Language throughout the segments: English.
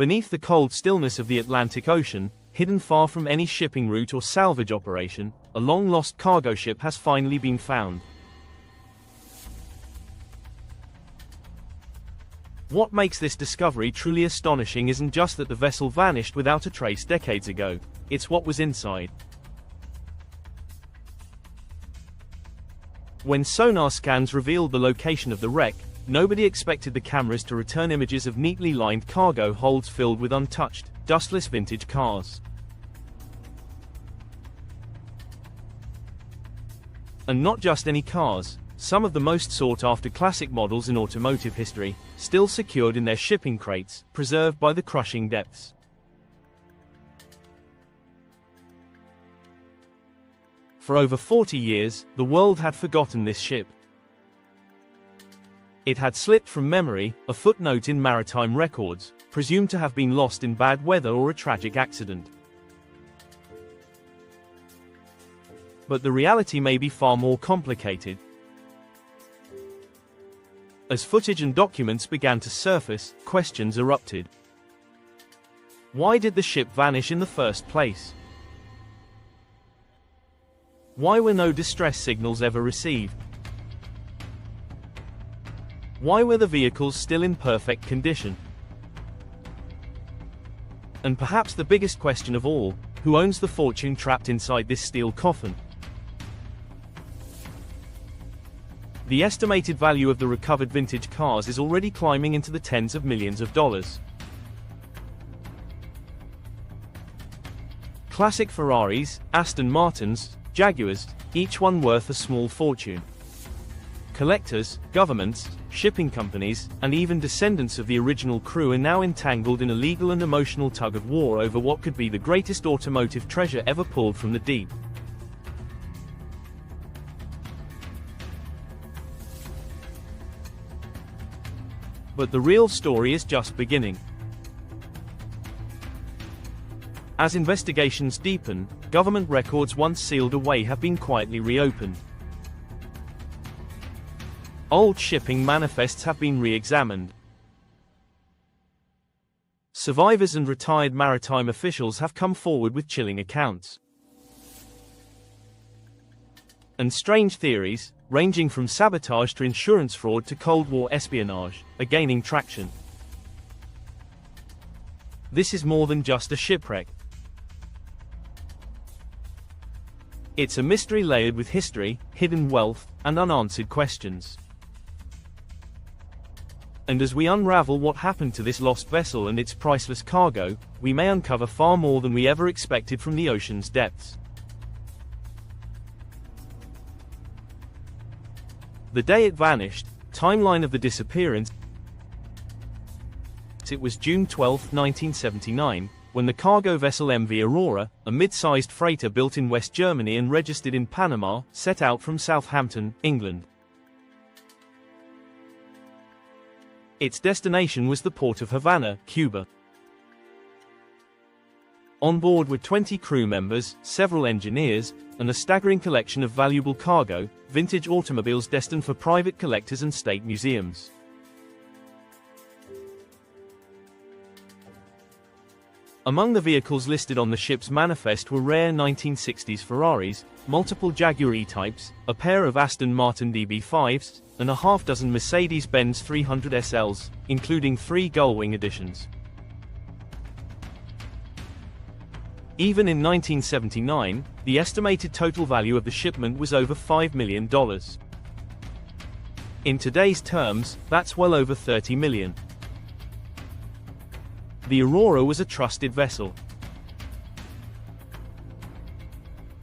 Beneath the cold stillness of the Atlantic Ocean, hidden far from any shipping route or salvage operation, a long-lost cargo ship has finally been found. What makes this discovery truly astonishing isn't just that the vessel vanished without a trace decades ago, it's what was inside. When sonar scans revealed the location of the wreck, nobody expected the cameras to return images of neatly lined cargo holds filled with untouched, dustless vintage cars. And not just any cars, some of the most sought-after classic models in automotive history, still secured in their shipping crates, preserved by the crushing depths. For over 40 years, the world had forgotten this ship. It had slipped from memory, a footnote in maritime records, presumed to have been lost in bad weather or a tragic accident. But the reality may be far more complicated. As footage and documents began to surface, questions erupted. Why did the ship vanish in the first place? Why were no distress signals ever received? Why were the vehicles still in perfect condition? And perhaps the biggest question of all, who owns the fortune trapped inside this steel coffin? The estimated value of the recovered vintage cars is already climbing into the tens of millions of dollars. Classic Ferraris, Aston Martins, Jaguars, each one worth a small fortune. Collectors, governments, shipping companies, and even descendants of the original crew are now entangled in a legal and emotional tug-of-war over what could be the greatest automotive treasure ever pulled from the deep. But the real story is just beginning. As investigations deepen, government records once sealed away have been quietly reopened. Old shipping manifests have been re-examined. Survivors and retired maritime officials have come forward with chilling accounts. And strange theories, ranging from sabotage to insurance fraud to Cold War espionage, are gaining traction. This is more than just a shipwreck. It's a mystery layered with history, hidden wealth, and unanswered questions. And as we unravel what happened to this lost vessel and its priceless cargo, we may uncover far more than we ever expected from the ocean's depths. The day it vanished, timeline of the disappearance. It was June 12, 1979, when the cargo vessel MV Aurora, a mid-sized freighter built in West Germany and registered in Panama, set out from Southampton, England. Its destination was the port of Havana, Cuba. On board were 20 crew members, several engineers, and a staggering collection of valuable cargo, vintage automobiles destined for private collectors and state museums. Among the vehicles listed on the ship's manifest were rare 1960s Ferraris, multiple Jaguar E-types, a pair of Aston Martin DB5s, and a half-dozen Mercedes-Benz 300 SLs, including 3 gullwing editions. Even in 1979, the estimated total value of the shipment was over $5 million. In today's terms, that's well over $30 million. The Aurora was a trusted vessel.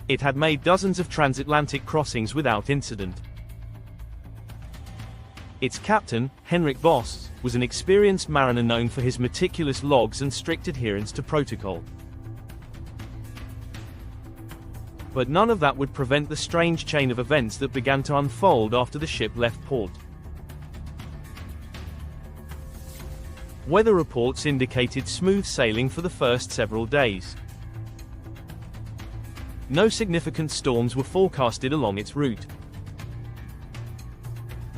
It had made dozens of transatlantic crossings without incident. Its captain, Henrik Voss, was an experienced mariner known for his meticulous logs and strict adherence to protocol. But none of that would prevent the strange chain of events that began to unfold after the ship left port. Weather reports indicated smooth sailing for the first several days. No significant storms were forecasted along its route.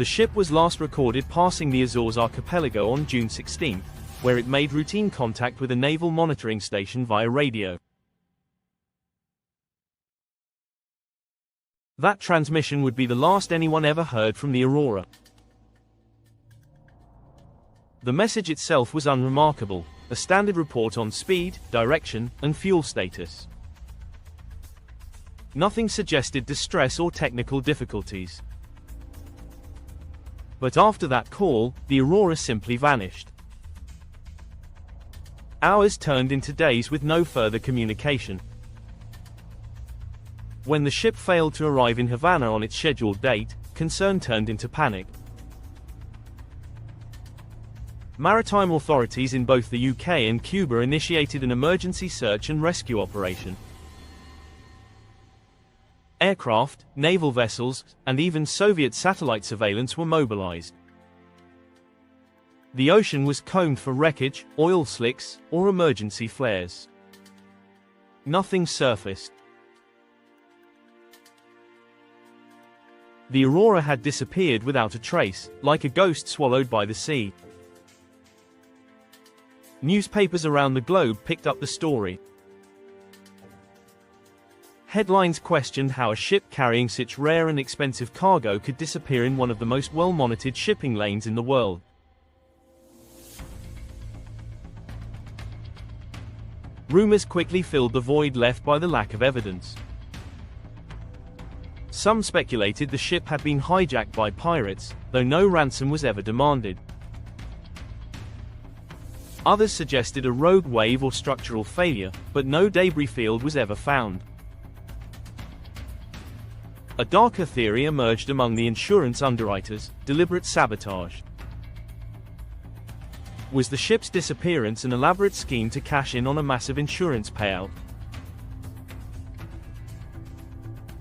The ship was last recorded passing the Azores archipelago on June 16, where it made routine contact with a naval monitoring station via radio. That transmission would be the last anyone ever heard from the Aurora. The message itself was unremarkable, a standard report on speed, direction, and fuel status. Nothing suggested distress or technical difficulties. But after that call, the Aurora simply vanished. Hours turned into days with no further communication. When the ship failed to arrive in Havana on its scheduled date, concern turned into panic. Maritime authorities in both the UK and Cuba initiated an emergency search and rescue operation. Aircraft, naval vessels, and even Soviet satellite surveillance were mobilized. The ocean was combed for wreckage, oil slicks, or emergency flares. Nothing surfaced. The Aurora had disappeared without a trace, like a ghost swallowed by the sea. Newspapers around the globe picked up the story. Headlines questioned how a ship carrying such rare and expensive cargo could disappear in one of the most well-monitored shipping lanes in the world. Rumors quickly filled the void left by the lack of evidence. Some speculated the ship had been hijacked by pirates, though no ransom was ever demanded. Others suggested a rogue wave or structural failure, but no debris field was ever found. A darker theory emerged among the insurance underwriters: deliberate sabotage. Was the ship's disappearance an elaborate scheme to cash in on a massive insurance payout?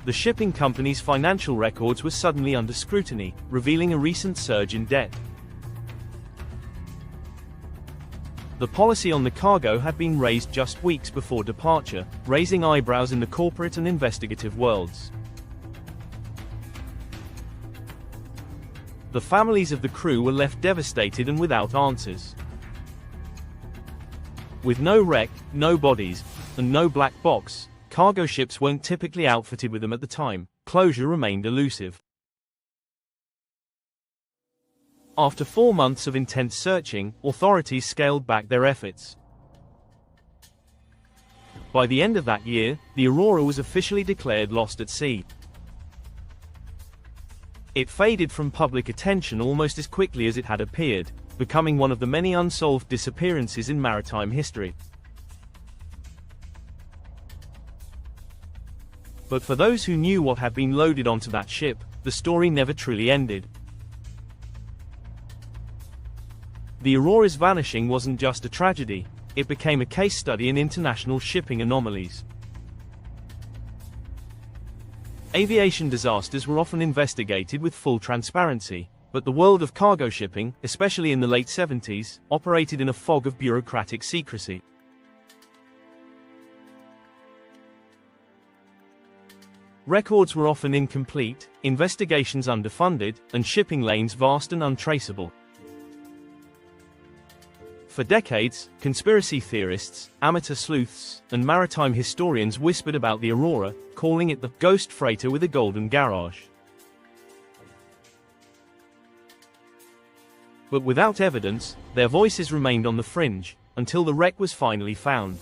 The shipping company's financial records were suddenly under scrutiny, revealing a recent surge in debt. The policy on the cargo had been raised just weeks before departure, raising eyebrows in the corporate and investigative worlds. The families of the crew were left devastated and without answers. With no wreck, no bodies, and no black box, cargo ships weren't typically outfitted with them at the time. Closure remained elusive. After 4 months of intense searching, authorities scaled back their efforts. By the end of that year, the Aurora was officially declared lost at sea. It faded from public attention almost as quickly as it had appeared, becoming one of the many unsolved disappearances in maritime history. But for those who knew what had been loaded onto that ship, the story never truly ended. The Aurora's vanishing wasn't just a tragedy, it became a case study in international shipping anomalies. Aviation disasters were often investigated with full transparency, but the world of cargo shipping, especially in the late 70s, operated in a fog of bureaucratic secrecy. Records were often incomplete, investigations underfunded, and shipping lanes vast and untraceable. For decades, conspiracy theorists, amateur sleuths, and maritime historians whispered about the Aurora, calling it the ghost freighter with a golden garage. But without evidence, their voices remained on the fringe, until the wreck was finally found.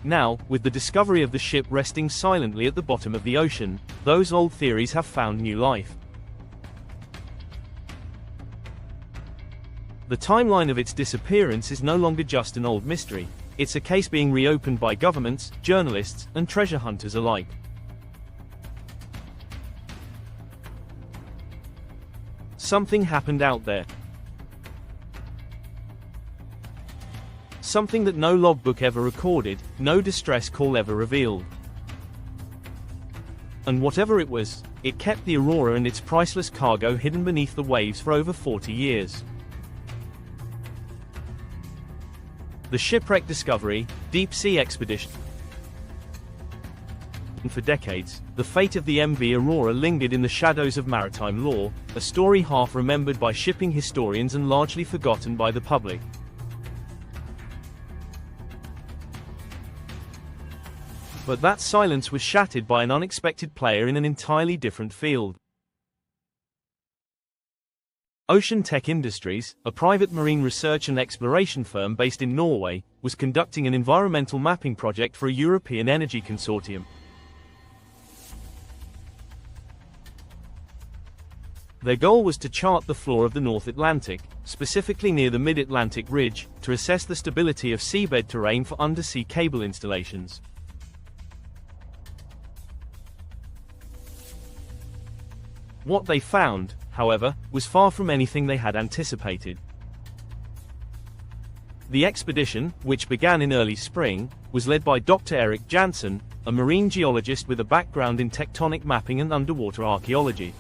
Now, with the discovery of the ship resting silently at the bottom of the ocean, those old theories have found new life. The timeline of its disappearance is no longer just an old mystery, it's a case being reopened by governments, journalists, and treasure hunters alike. Something happened out there. Something that no logbook ever recorded, no distress call ever revealed. And whatever it was, it kept the Aurora and its priceless cargo hidden beneath the waves for over 40 years. The Shipwreck discovery, deep sea expedition, for decades, the fate of the MV Aurora lingered in the shadows of maritime lore, a story half remembered by shipping historians and largely forgotten by the public. But that silence was shattered by an unexpected player in an entirely different field. Ocean Tech Industries, a private marine research and exploration firm based in Norway, was conducting an environmental mapping project for a European energy consortium. Their goal was to chart the floor of the North Atlantic, specifically near the Mid-Atlantic Ridge, to assess the stability of seabed terrain for undersea cable installations. What they found, however, was far from anything they had anticipated. The expedition, which began in early spring, was led by Dr. Erik Jansen, a marine geologist with a background in tectonic mapping and underwater archaeology.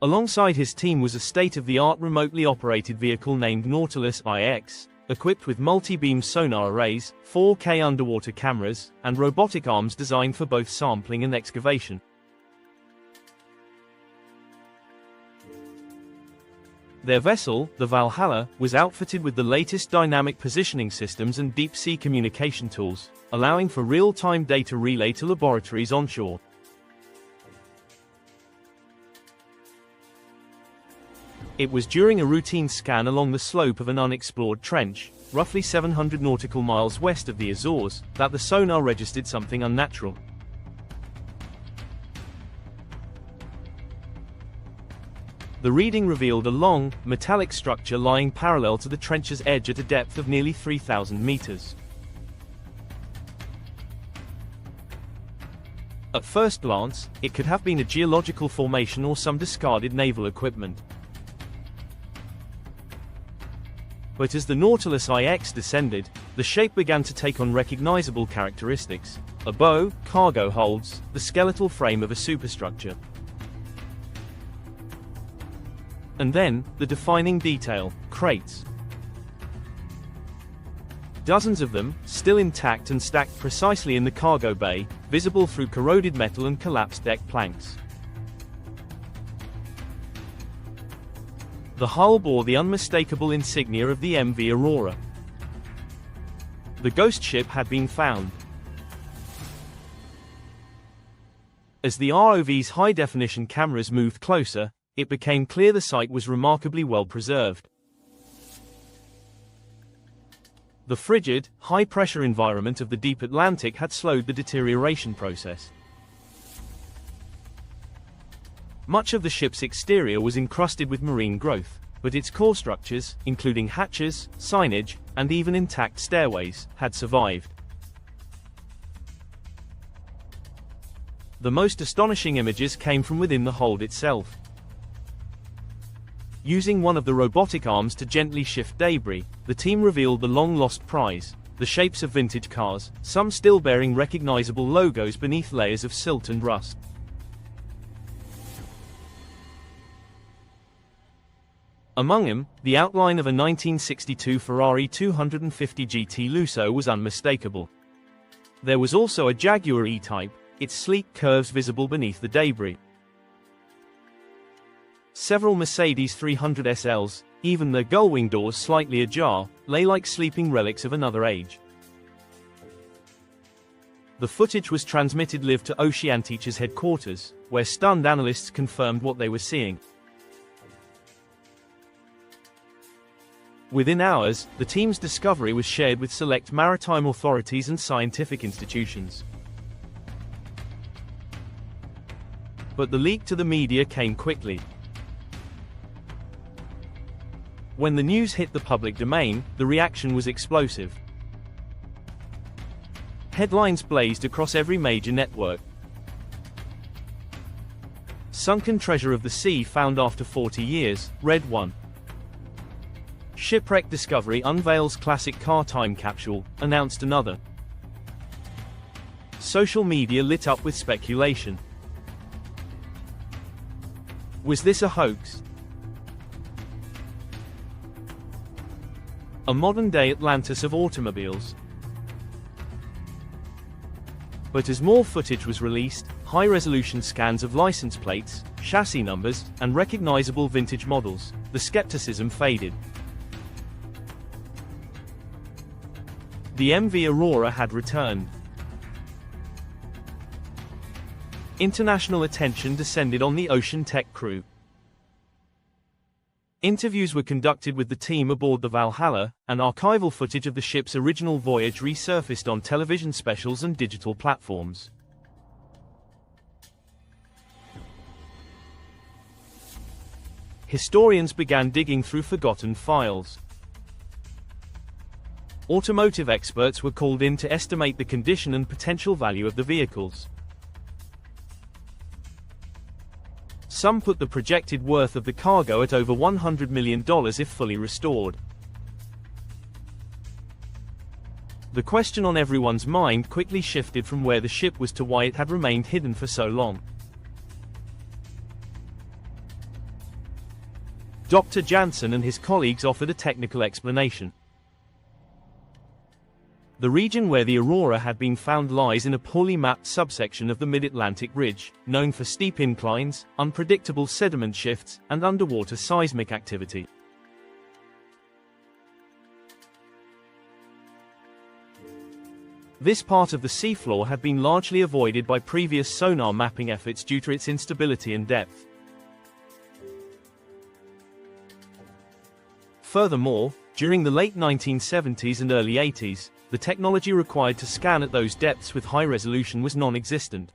Alongside his team was a state-of-the-art remotely operated vehicle named Nautilus IX, equipped with multi-beam sonar arrays, 4K underwater cameras, and robotic arms designed for both sampling and excavation. Their vessel, the Valhalla, was outfitted with the latest dynamic positioning systems and deep-sea communication tools, allowing for real-time data relay to laboratories onshore. It was during a routine scan along the slope of an unexplored trench, roughly 700 nautical miles west of the Azores, that the sonar registered something unnatural. The reading revealed a long, metallic structure lying parallel to the trench's edge at a depth of nearly 3,000 meters. At first glance, it could have been a geological formation or some discarded naval equipment. But as the Nautilus IX descended, the shape began to take on recognizable characteristics: a bow, cargo holds, the skeletal frame of a superstructure. And then, the defining detail: crates. Dozens of them, still intact and stacked precisely in the cargo bay, visible through corroded metal and collapsed deck planks. The hull bore the unmistakable insignia of the MV Aurora. The ghost ship had been found. As the ROV's high-definition cameras moved closer, it became clear the site was remarkably well preserved. The frigid, high-pressure environment of the deep Atlantic had slowed the deterioration process. Much of the ship's exterior was encrusted with marine growth, but its core structures, including hatches, signage, and even intact stairways, had survived. The most astonishing images came from within the hold itself. Using one of the robotic arms to gently shift debris, the team revealed the long-lost prize, the shapes of vintage cars, some still bearing recognizable logos beneath layers of silt and rust. Among them, the outline of a 1962 Ferrari 250 GT Lusso was unmistakable. There was also a Jaguar E-type, its sleek curves visible beneath the debris. Several Mercedes 300 SLs, even their gullwing doors slightly ajar, lay like sleeping relics of another age. The footage was transmitted live to Oceantica's headquarters, where stunned analysts confirmed what they were seeing. Within hours, the team's discovery was shared with select maritime authorities and scientific institutions. But the leak to the media came quickly. When the news hit the public domain, the reaction was explosive. Headlines blazed across every major network. Sunken treasure of the sea found after 40 years, read one. Shipwreck discovery unveils classic car time capsule, announced another. Social media lit up with speculation. Was this a hoax? A modern-day Atlantis of automobiles? But as more footage was released, high-resolution scans of license plates, chassis numbers, and recognizable vintage models, the skepticism faded. The MV Aurora had returned. International attention descended on the Ocean Tech crew. Interviews were conducted with the team aboard the Valhalla, and archival footage of the ship's original voyage resurfaced on television specials and digital platforms. Historians began digging through forgotten files. Automotive experts were called in to estimate the condition and potential value of the vehicles. Some put the projected worth of the cargo at over $100 million if fully restored. The question on everyone's mind quickly shifted from where the ship was to why it had remained hidden for so long. Dr. Jansen and his colleagues offered a technical explanation. The region where the Aurora had been found lies in a poorly mapped subsection of the Mid-Atlantic Ridge, known for steep inclines, unpredictable sediment shifts, and underwater seismic activity. This part of the seafloor had been largely avoided by previous sonar mapping efforts due to its instability and depth. Furthermore, during the late 1970s and early 80s, the technology required to scan at those depths with high resolution was non-existent.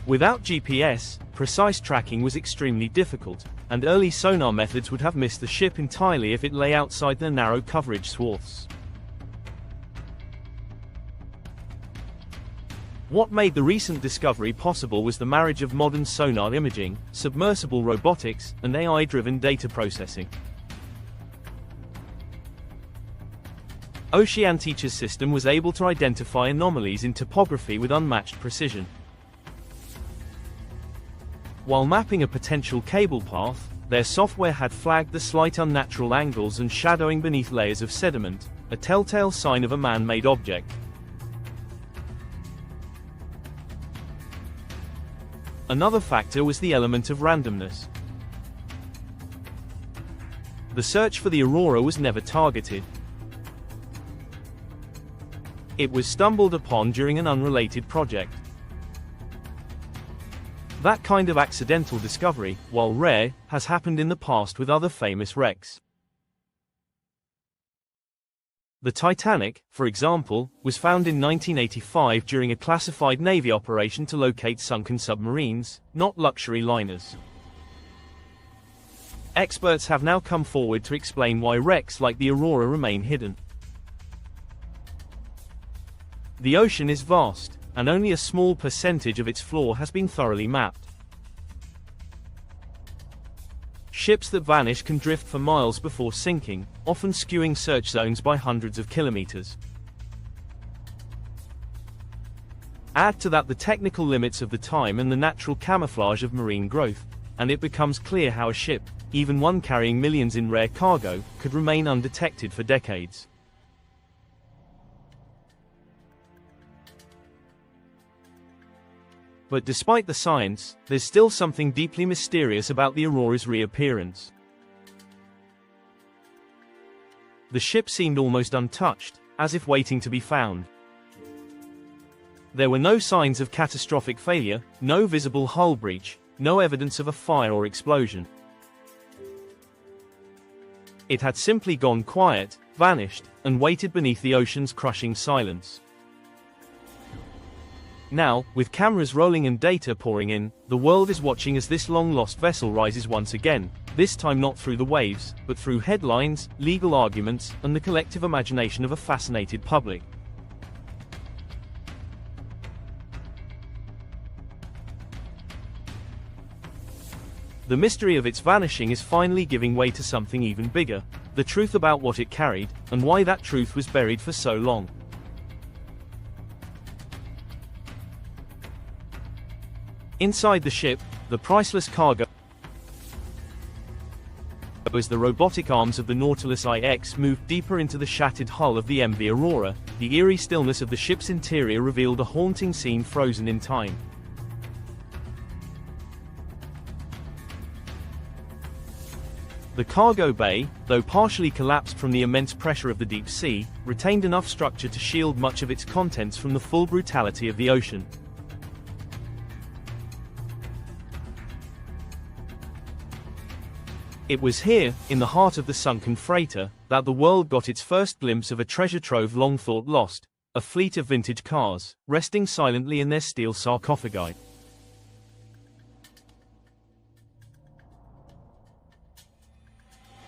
Without GPS, precise tracking was extremely difficult, and early sonar methods would have missed the ship entirely if it lay outside their narrow coverage swaths. What made the recent discovery possible was the marriage of modern sonar imaging, submersible robotics, and AI-driven data processing. Oceantica's system was able to identify anomalies in topography with unmatched precision. While mapping a potential cable path, their software had flagged the slight unnatural angles and shadowing beneath layers of sediment, a telltale sign of a man-made object. Another factor was the element of randomness. The search for the Aurora was never targeted. It was stumbled upon during an unrelated project. That kind of accidental discovery, while rare, has happened in the past with other famous wrecks. The Titanic, for example, was found in 1985 during a classified Navy operation to locate sunken submarines, not luxury liners. Experts have now come forward to explain why wrecks like the Aurora remain hidden. The ocean is vast, and only a small percentage of its floor has been thoroughly mapped. Ships that vanish can drift for miles before sinking, often skewing search zones by hundreds of kilometers. Add to that the technical limits of the time and the natural camouflage of marine growth, and it becomes clear how a ship, even one carrying millions in rare cargo, could remain undetected for decades. But despite the science, there's still something deeply mysterious about the Aurora's reappearance. The ship seemed almost untouched, as if waiting to be found. There were no signs of catastrophic failure, no visible hull breach, no evidence of a fire or explosion. It had simply gone quiet, vanished, and waited beneath the ocean's crushing silence. Now, with cameras rolling and data pouring in, the world is watching as this long-lost vessel rises once again, this time not through the waves, but through headlines, legal arguments, and the collective imagination of a fascinated public. The mystery of its vanishing is finally giving way to something even bigger, the truth about what it carried, and why that truth was buried for so long. Inside the ship, the priceless cargo as the robotic arms of the Nautilus IX moved deeper into the shattered hull of the MV Aurora, the eerie stillness of the ship's interior revealed a haunting scene frozen in time. The cargo bay, though partially collapsed from the immense pressure of the deep sea, retained enough structure to shield much of its contents from the full brutality of the ocean. It was here, in the heart of the sunken freighter, that the world got its first glimpse of a treasure trove long thought lost, a fleet of vintage cars, resting silently in their steel sarcophagi.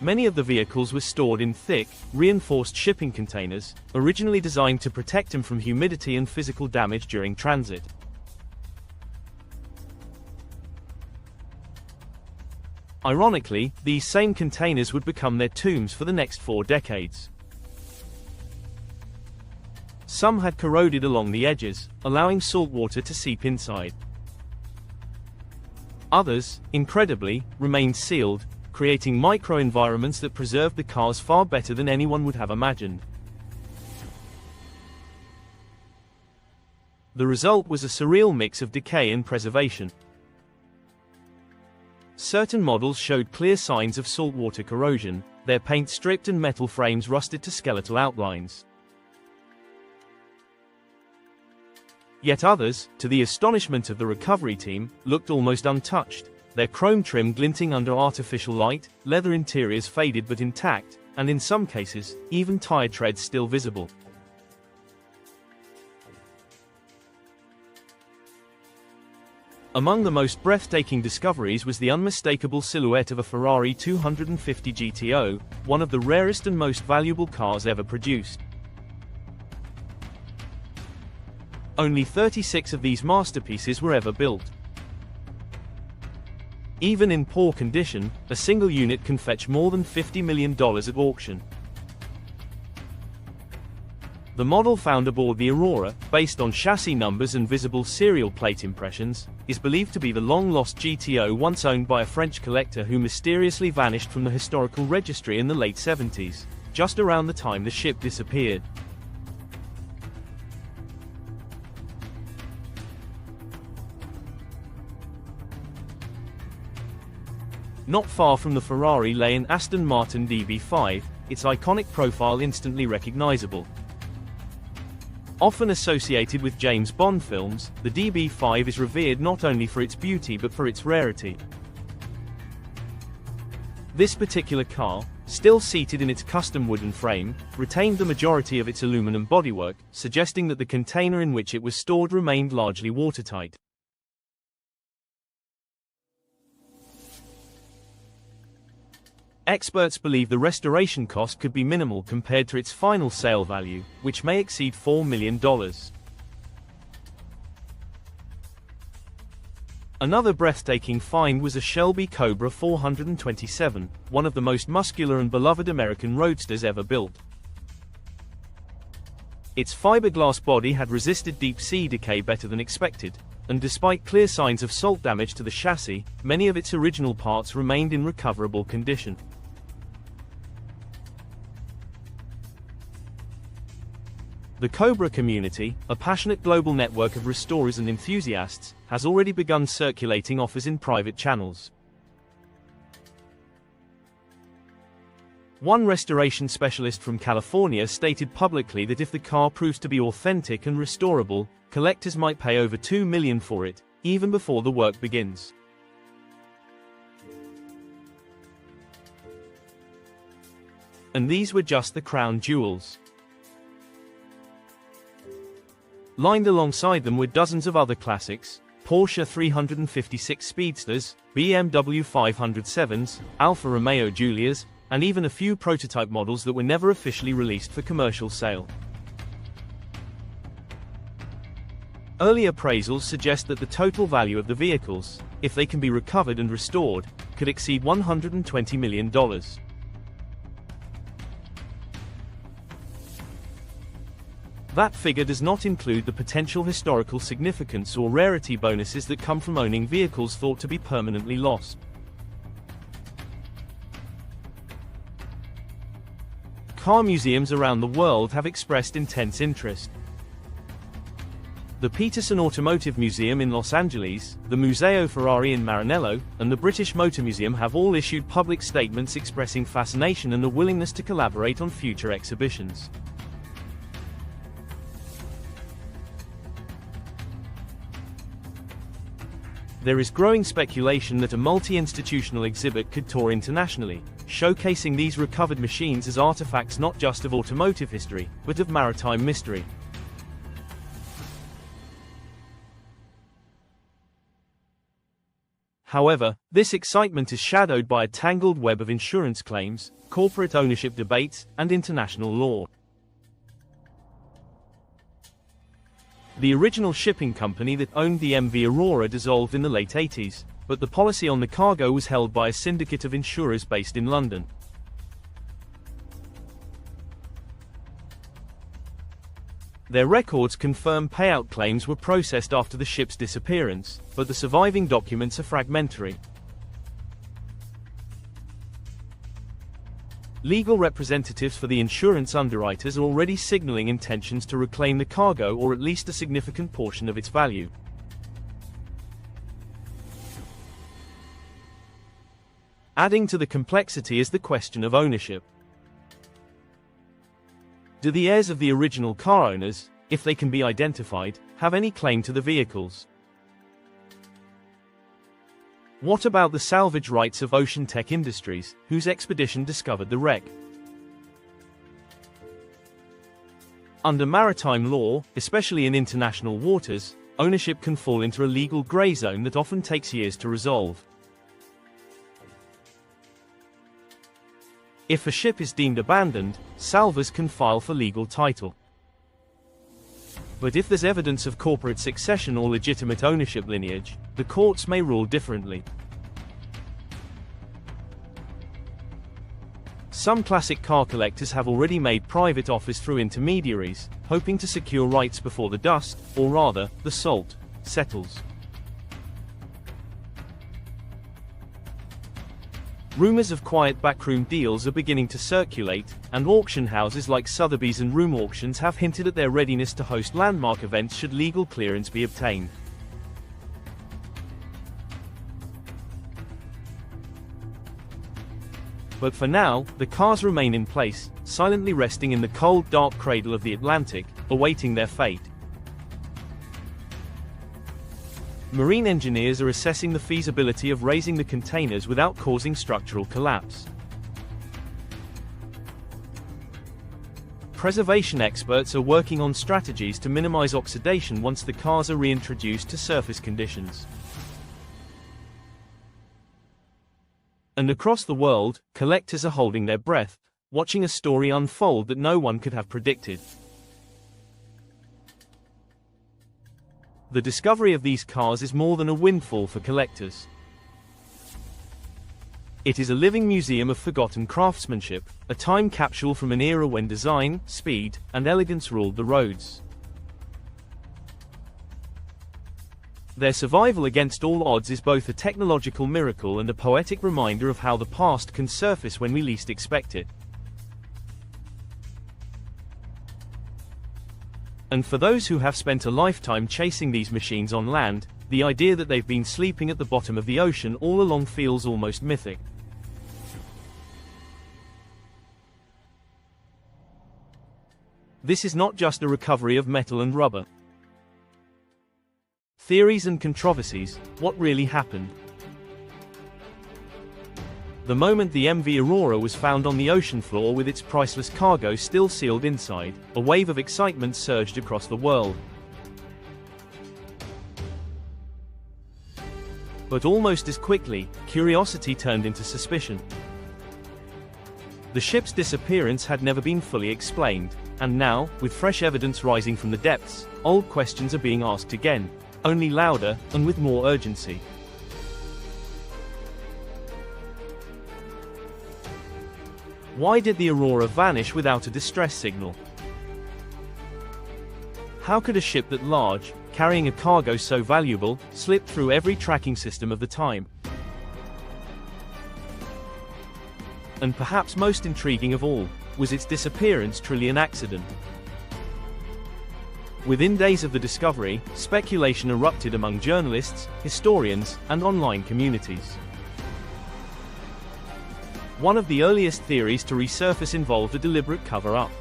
Many of the vehicles were stored in thick, reinforced shipping containers, originally designed to protect them from humidity and physical damage during transit. Ironically, these same containers would become their tombs for the next 4 decades. Some had corroded along the edges, allowing salt water to seep inside. Others, incredibly, remained sealed, creating microenvironments that preserved the cars far better than anyone would have imagined. The result was a surreal mix of decay and preservation. Certain models showed clear signs of saltwater corrosion, their paint stripped and metal frames rusted to skeletal outlines. Yet others, to the astonishment of the recovery team, looked almost untouched, their chrome trim glinting under artificial light, leather interiors faded but intact, and in some cases, even tire treads still visible. Among the most breathtaking discoveries was the unmistakable silhouette of a Ferrari 250 GTO, one of the rarest and most valuable cars ever produced. Only 36 of these masterpieces were ever built. Even in poor condition, a single unit can fetch more than $50 million at auction. The model found aboard the Aurora, based on chassis numbers and visible serial plate impressions, is believed to be the long-lost GTO once owned by a French collector who mysteriously vanished from the historical registry in the late 70s, just around the time the ship disappeared. Not far from the Ferrari lay an Aston Martin DB5, its iconic profile instantly recognizable. Often associated with James Bond films, the DB5 is revered not only for its beauty but for its rarity. This particular car, still seated in its custom wooden frame, retained the majority of its aluminum bodywork, suggesting that the container in which it was stored remained largely watertight. Experts believe the restoration cost could be minimal compared to its final sale value, which may exceed $4 million. Another breathtaking find was a Shelby Cobra 427, one of the most muscular and beloved American roadsters ever built. Its fiberglass body had resisted deep-sea decay better than expected, and despite clear signs of salt damage to the chassis, many of its original parts remained in recoverable condition. The Cobra community, a passionate global network of restorers and enthusiasts, has already begun circulating offers in private channels. One restoration specialist from California stated publicly that if the car proves to be authentic and restorable, collectors might pay over $2 million for it, even before the work begins. And these were just the crown jewels. Lined alongside them were dozens of other classics, Porsche 356 Speedsters, BMW 507s, Alfa Romeo Giulias, and even a few prototype models that were never officially released for commercial sale. Early appraisals suggest that the total value of the vehicles, if they can be recovered and restored, could exceed $120 million. That figure does not include the potential historical significance or rarity bonuses that come from owning vehicles thought to be permanently lost. car museums around the world have expressed intense interest. The Peterson Automotive Museum in Los Angeles, the Museo Ferrari in Maranello, and the British Motor Museum have all issued public statements expressing fascination and a willingness to collaborate on future exhibitions. There is growing speculation that a multi-institutional exhibit could tour internationally, showcasing these recovered machines as artifacts not just of automotive history, but of maritime mystery. However, this excitement is shadowed by a tangled web of insurance claims, corporate ownership debates, and international law. The original shipping company that owned the MV Aurora dissolved in the late 80s, but the policy on the cargo was held by a syndicate of insurers based in London. Their records confirm payout claims were processed after the ship's disappearance, but the surviving documents are fragmentary. Legal representatives for the insurance underwriters are already signaling intentions to reclaim the cargo or at least a significant portion of its value. Adding to the complexity is the question of ownership. Do the heirs of the original car owners, if they can be identified, have any claim to the vehicles? What about the salvage rights of Ocean Tech Industries, whose expedition discovered the wreck? Under maritime law, especially in international waters, ownership can fall into a legal gray zone that often takes years to resolve. If a ship is deemed abandoned, salvors can file for legal title. But if there's evidence of corporate succession or legitimate ownership lineage, the courts may rule differently. Some classic car collectors have already made private offers through intermediaries, hoping to secure rights before the dust, or rather, the salt, settles. Rumors of quiet backroom deals are beginning to circulate, and auction houses like Sotheby's and Room Auctions have hinted at their readiness to host landmark events should legal clearance be obtained. But for now, the cars remain in place, silently resting in the cold, dark cradle of the Atlantic, awaiting their fate. Marine engineers are assessing the feasibility of raising the containers without causing structural collapse. Preservation experts are working on strategies to minimize oxidation once the cars are reintroduced to surface conditions. And across the world, collectors are holding their breath, watching a story unfold that no one could have predicted. The discovery of these cars is more than a windfall for collectors. It is a living museum of forgotten craftsmanship, a time capsule from an era when design, speed, and elegance ruled the roads. Their survival against all odds is both a technological miracle and a poetic reminder of how the past can surface when we least expect it. And for those who have spent a lifetime chasing these machines on land, the idea that they've been sleeping at the bottom of the ocean all along feels almost mythic. This is not just a recovery of metal and rubber. Theories and controversies, what really happened? The moment the MV Aurora was found on the ocean floor with its priceless cargo still sealed inside, a wave of excitement surged across the world. But almost as quickly, curiosity turned into suspicion. The ship's disappearance had never been fully explained, and now, with fresh evidence rising from the depths, old questions are being asked again, only louder, and with more urgency. Why did the Aurora vanish without a distress signal? How could a ship that large, carrying a cargo so valuable, slip through every tracking system of the time? And perhaps most intriguing of all, was its disappearance truly an accident? Within days of the discovery, speculation erupted among journalists, historians, and online communities. One of the earliest theories to resurface involved a deliberate cover-up.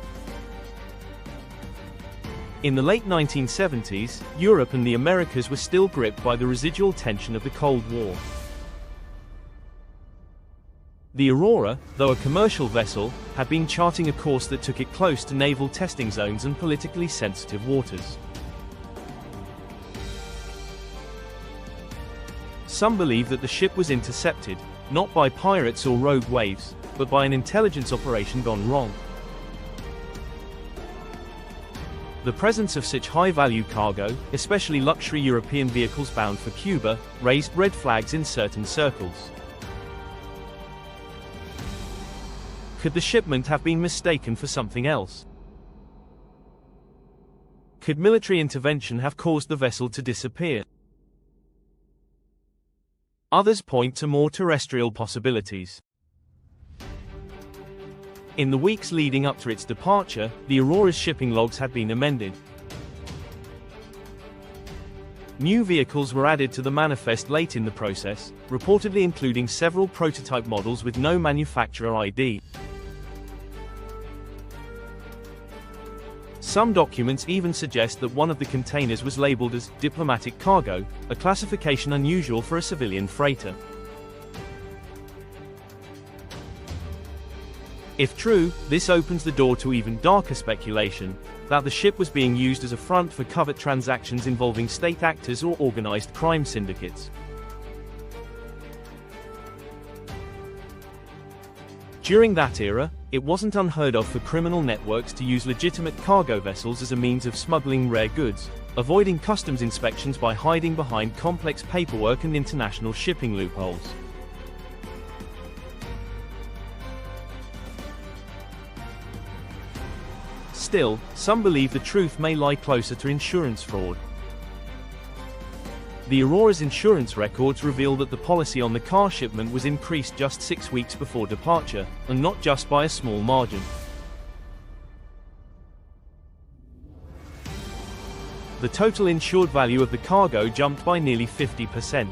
In the late 1970s, Europe and the Americas were still gripped by the residual tension of the Cold War. The Aurora, though a commercial vessel, had been charting a course that took it close to naval testing zones and politically sensitive waters. Some believe that the ship was intercepted, not by pirates or rogue waves, but by an intelligence operation gone wrong. The presence of such high-value cargo, especially luxury European vehicles bound for Cuba, raised red flags in certain circles. Could the shipment have been mistaken for something else? Could military intervention have caused the vessel to disappear? Others point to more terrestrial possibilities. In the weeks leading up to its departure, the Aurora's shipping logs had been amended. New vehicles were added to the manifest late in the process, reportedly including several prototype models with no manufacturer ID. Some documents even suggest that one of the containers was labeled as diplomatic cargo, a classification unusual for a civilian freighter. If true, this opens the door to even darker speculation, that the ship was being used as a front for covert transactions involving state actors or organized crime syndicates. During that era, it wasn't unheard of for criminal networks to use legitimate cargo vessels as a means of smuggling rare goods, avoiding customs inspections by hiding behind complex paperwork and international shipping loopholes. Still, some believe the truth may lie closer to insurance fraud. The Aurora's insurance records reveal that the policy on the car shipment was increased just 6 weeks before departure, and not just by a small margin. The total insured value of the cargo jumped by nearly 50%.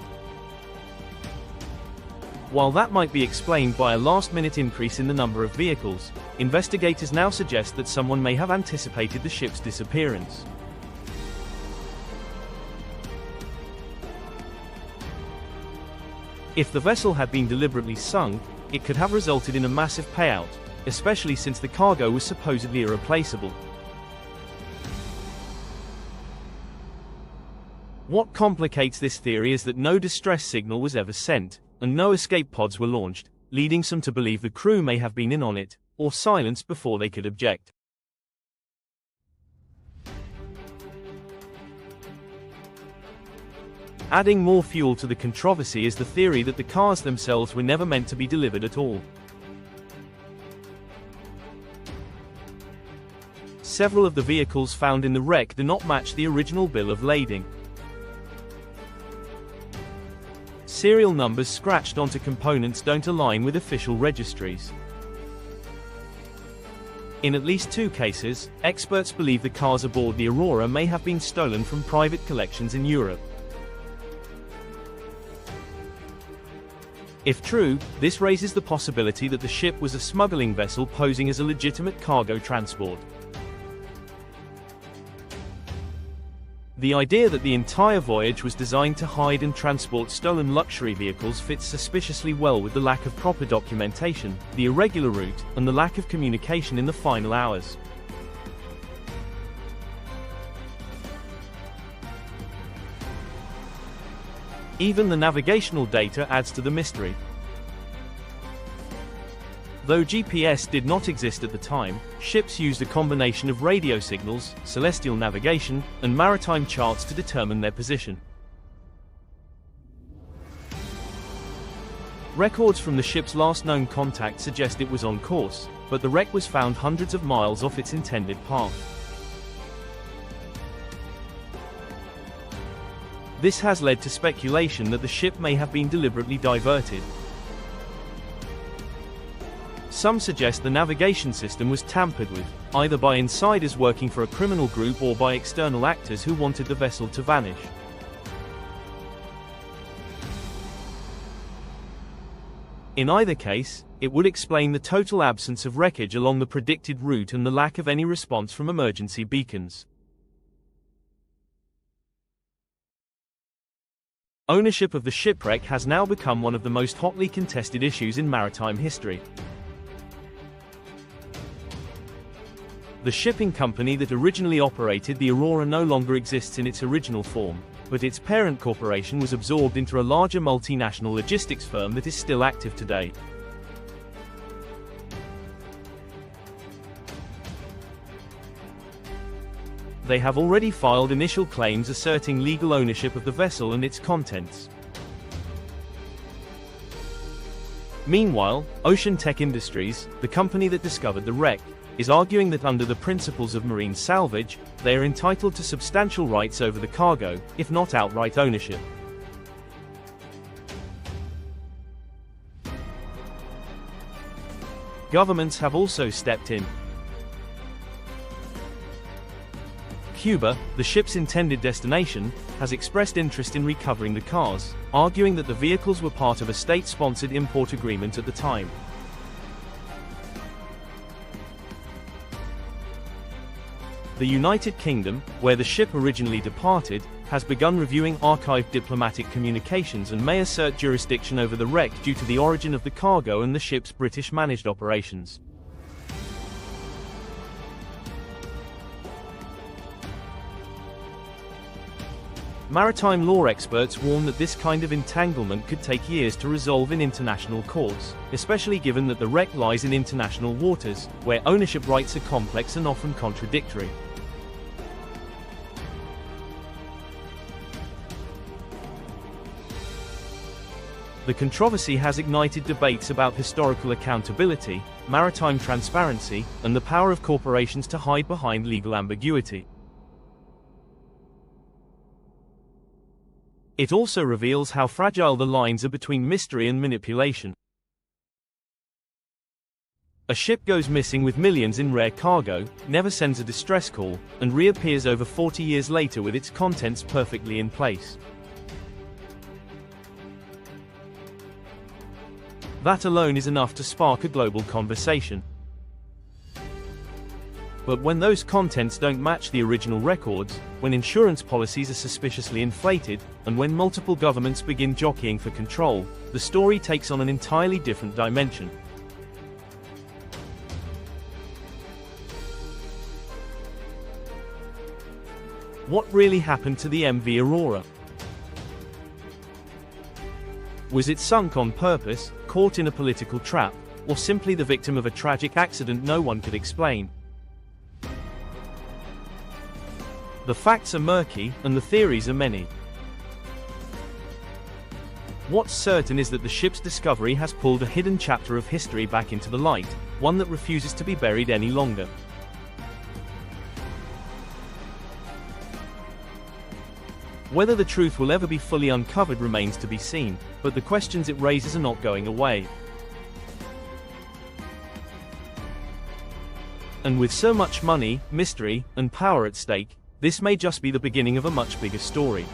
While that might be explained by a last-minute increase in the number of vehicles, investigators now suggest that someone may have anticipated the ship's disappearance. If the vessel had been deliberately sunk, it could have resulted in a massive payout, especially since the cargo was supposedly irreplaceable. What complicates this theory is that no distress signal was ever sent, and no escape pods were launched, leading some to believe the crew may have been in on it, or silenced before they could object. Adding more fuel to the controversy is the theory that the cars themselves were never meant to be delivered at all. Several of the vehicles found in the wreck do not match the original bill of lading. Serial numbers scratched onto components don't align with official registries. In at least 2 cases, experts believe the cars aboard the Aurora may have been stolen from private collections in Europe. If true, this raises the possibility that the ship was a smuggling vessel posing as a legitimate cargo transport. The idea that the entire voyage was designed to hide and transport stolen luxury vehicles fits suspiciously well with the lack of proper documentation, the irregular route, and the lack of communication in the final hours. Even the navigational data adds to the mystery. Though GPS did not exist at the time, ships used a combination of radio signals, celestial navigation, and maritime charts to determine their position. Records from the ship's last known contact suggest it was on course, but the wreck was found hundreds of miles off its intended path. This has led to speculation that the ship may have been deliberately diverted. Some suggest the navigation system was tampered with, either by insiders working for a criminal group or by external actors who wanted the vessel to vanish. In either case, it would explain the total absence of wreckage along the predicted route and the lack of any response from emergency beacons. Ownership of the shipwreck has now become one of the most hotly contested issues in maritime history. The shipping company that originally operated the Aurora no longer exists in its original form, but its parent corporation was absorbed into a larger multinational logistics firm that is still active today. They have already filed initial claims asserting legal ownership of the vessel and its contents. Meanwhile, Ocean Tech Industries, the company that discovered the wreck, is arguing that under the principles of marine salvage, they are entitled to substantial rights over the cargo, if not outright ownership. Governments have also stepped in. Cuba, the ship's intended destination, has expressed interest in recovering the cars, arguing that the vehicles were part of a state-sponsored import agreement at the time. The United Kingdom, where the ship originally departed, has begun reviewing archived diplomatic communications and may assert jurisdiction over the wreck due to the origin of the cargo and the ship's British-managed operations. Maritime law experts warn that this kind of entanglement could take years to resolve in international courts, especially given that the wreck lies in international waters, where ownership rights are complex and often contradictory. The controversy has ignited debates about historical accountability, maritime transparency, and the power of corporations to hide behind legal ambiguity. It also reveals how fragile the lines are between mystery and manipulation. A ship goes missing with millions in rare cargo, never sends a distress call, and reappears over 40 years later with its contents perfectly in place. That alone is enough to spark a global conversation. But when those contents don't match the original records, when insurance policies are suspiciously inflated, and when multiple governments begin jockeying for control, the story takes on an entirely different dimension. What really happened to the MV Aurora? Was it sunk on purpose, caught in a political trap, or simply the victim of a tragic accident no one could explain? The facts are murky, and the theories are many. What's certain is that the ship's discovery has pulled a hidden chapter of history back into the light, one that refuses to be buried any longer. Whether the truth will ever be fully uncovered remains to be seen, but the questions it raises are not going away. And with so much money, mystery, and power at stake, this may just be the beginning of a much bigger story.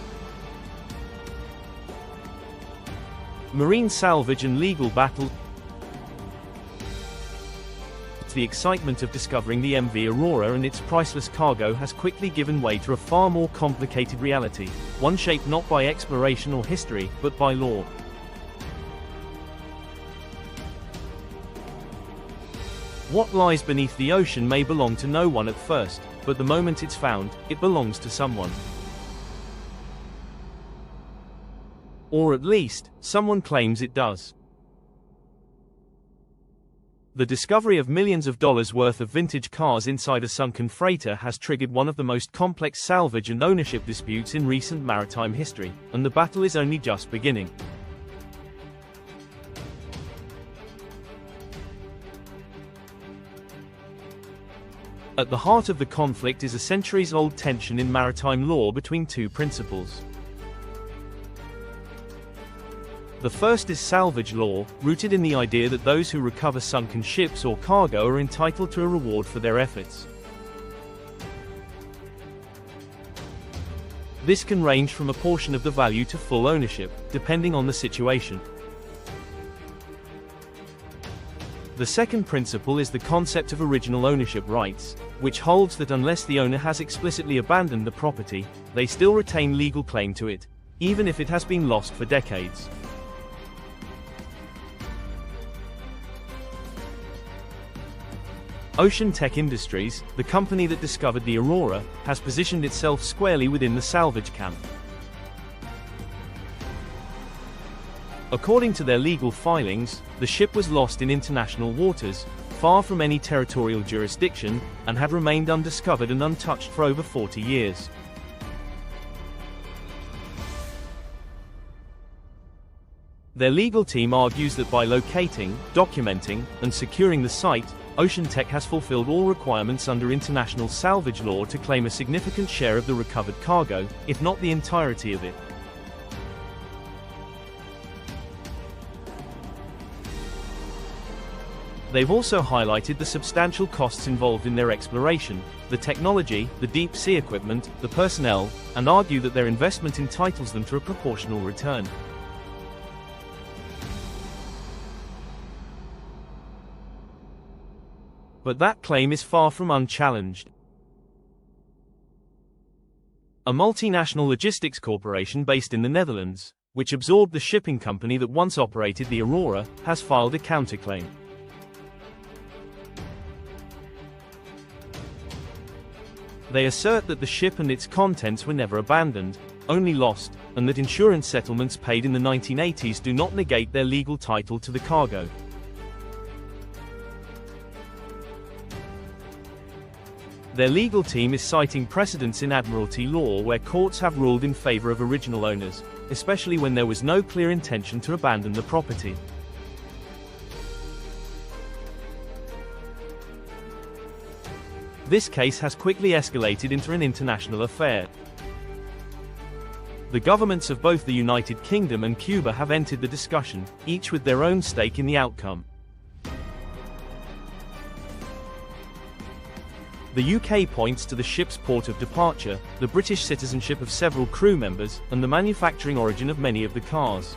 Marine salvage and legal battle. The excitement of discovering the MV Aurora and its priceless cargo has quickly given way to a far more complicated reality, one shaped not by exploration or history, but by law. What lies beneath the ocean may belong to no one at first, but the moment it's found, it belongs to someone. Or at least, someone claims it does. The discovery of millions of dollars worth of vintage cars inside a sunken freighter has triggered one of the most complex salvage and ownership disputes in recent maritime history, and the battle is only just beginning. At the heart of the conflict is a centuries-old tension in maritime law between two principles. The first is salvage law, rooted in the idea that those who recover sunken ships or cargo are entitled to a reward for their efforts. This can range from a portion of the value to full ownership, depending on the situation. The second principle is the concept of original ownership rights, which holds that unless the owner has explicitly abandoned the property, they still retain legal claim to it, even if it has been lost for decades. Ocean Tech Industries, the company that discovered the Aurora, has positioned itself squarely within the salvage camp. According to their legal filings, the ship was lost in international waters, far from any territorial jurisdiction, and had remained undiscovered and untouched for over 40 years. Their legal team argues that by locating, documenting, and securing the site, Ocean Tech has fulfilled all requirements under international salvage law to claim a significant share of the recovered cargo, if not the entirety of it. They've also highlighted the substantial costs involved in their exploration, the technology, the deep sea equipment, the personnel, and argue that their investment entitles them to a proportional return. But that claim is far from unchallenged. A multinational logistics corporation based in the Netherlands, which absorbed the shipping company that once operated the Aurora, has filed a counterclaim. They assert that the ship and its contents were never abandoned, only lost, and that insurance settlements paid in the 1980s do not negate their legal title to the cargo. Their legal team is citing precedents in Admiralty law where courts have ruled in favor of original owners, especially when there was no clear intention to abandon the property. This case has quickly escalated into an international affair. The governments of both the United Kingdom and Cuba have entered the discussion, each with their own stake in the outcome. The UK points to the ship's port of departure, the British citizenship of several crew members, and the manufacturing origin of many of the cars.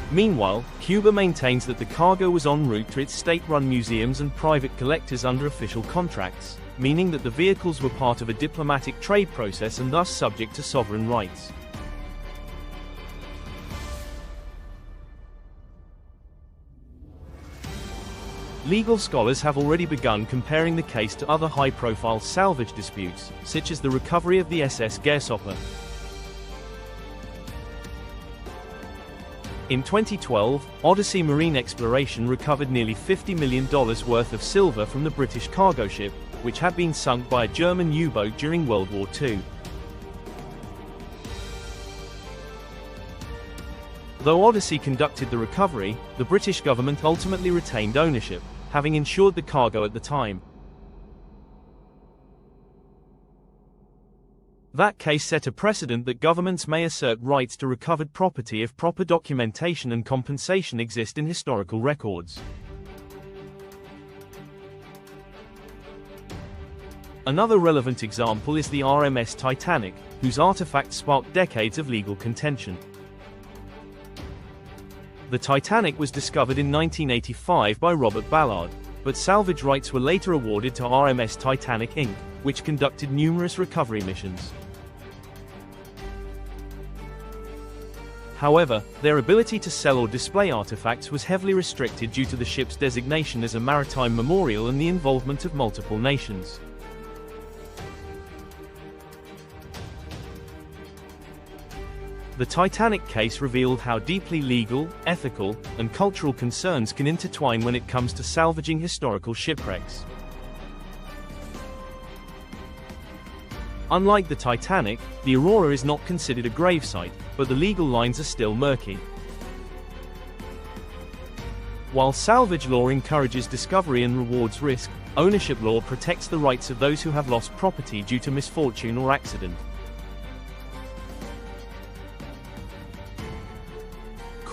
Meanwhile, Cuba maintains that the cargo was en route to its state-run museums and private collectors under official contracts, meaning that the vehicles were part of a diplomatic trade process and thus subject to sovereign rights. Legal scholars have already begun comparing the case to other high-profile salvage disputes, such as the recovery of the SS Gersopper. In 2012, Odyssey Marine Exploration recovered nearly $50 million worth of silver from the British cargo ship, which had been sunk by a German U-boat during World War II. Though Odyssey conducted the recovery, the British government ultimately retained ownership, having insured the cargo at the time. That case set a precedent that governments may assert rights to recovered property if proper documentation and compensation exist in historical records. Another relevant example is the RMS Titanic, whose artifacts sparked decades of legal contention. The Titanic was discovered in 1985 by Robert Ballard, but salvage rights were later awarded to RMS Titanic Inc., which conducted numerous recovery missions. However, their ability to sell or display artifacts was heavily restricted due to the ship's designation as a maritime memorial and the involvement of multiple nations. The Titanic case revealed how deeply legal, ethical, and cultural concerns can intertwine when it comes to salvaging historical shipwrecks. Unlike the Titanic, the Aurora is not considered a gravesite, but the legal lines are still murky. While salvage law encourages discovery and rewards risk, ownership law protects the rights of those who have lost property due to misfortune or accident.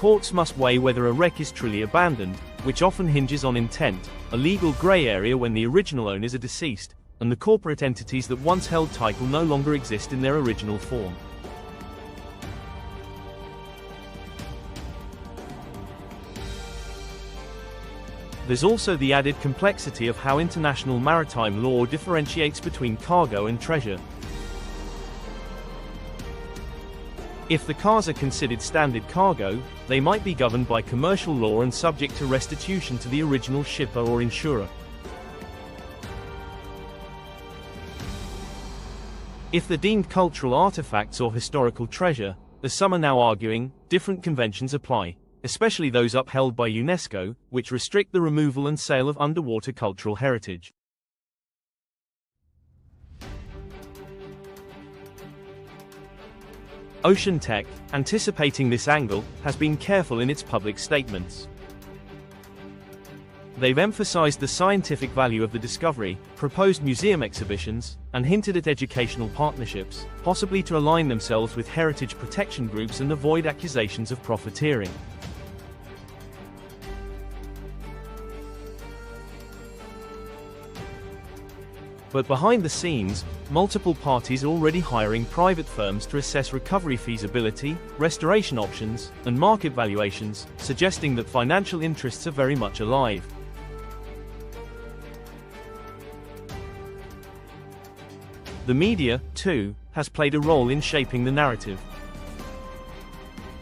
courts must weigh whether a wreck is truly abandoned, which often hinges on intent, a legal grey area when the original owners are deceased, and the corporate entities that once held title no longer exist in their original form. There's also the added complexity of how international maritime law differentiates between cargo and treasure. If the cars are considered standard cargo, they might be governed by commercial law and subject to restitution to the original shipper or insurer. If they're deemed cultural artifacts or historical treasure, as some are now arguing, different conventions apply, especially those upheld by UNESCO, which restrict the removal and sale of underwater cultural heritage. Ocean Tech, anticipating this angle, has been careful in its public statements. They've emphasized the scientific value of the discovery, proposed museum exhibitions, and hinted at educational partnerships, possibly to align themselves with heritage protection groups and avoid accusations of profiteering. But behind the scenes, multiple parties are already hiring private firms to assess recovery feasibility, restoration options, and market valuations, suggesting that financial interests are very much alive. The media, too, has played a role in shaping the narrative.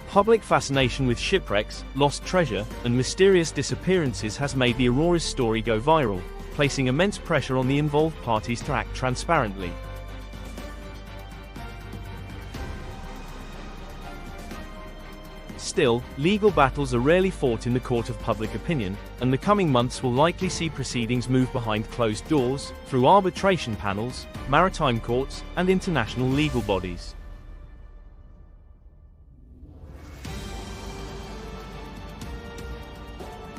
Public fascination with shipwrecks, lost treasure, and mysterious disappearances has made the Aurora's story go viral, placing immense pressure on the involved parties to act transparently. Still, legal battles are rarely fought in the court of public opinion, and the coming months will likely see proceedings move behind closed doors, through arbitration panels, maritime courts, and international legal bodies.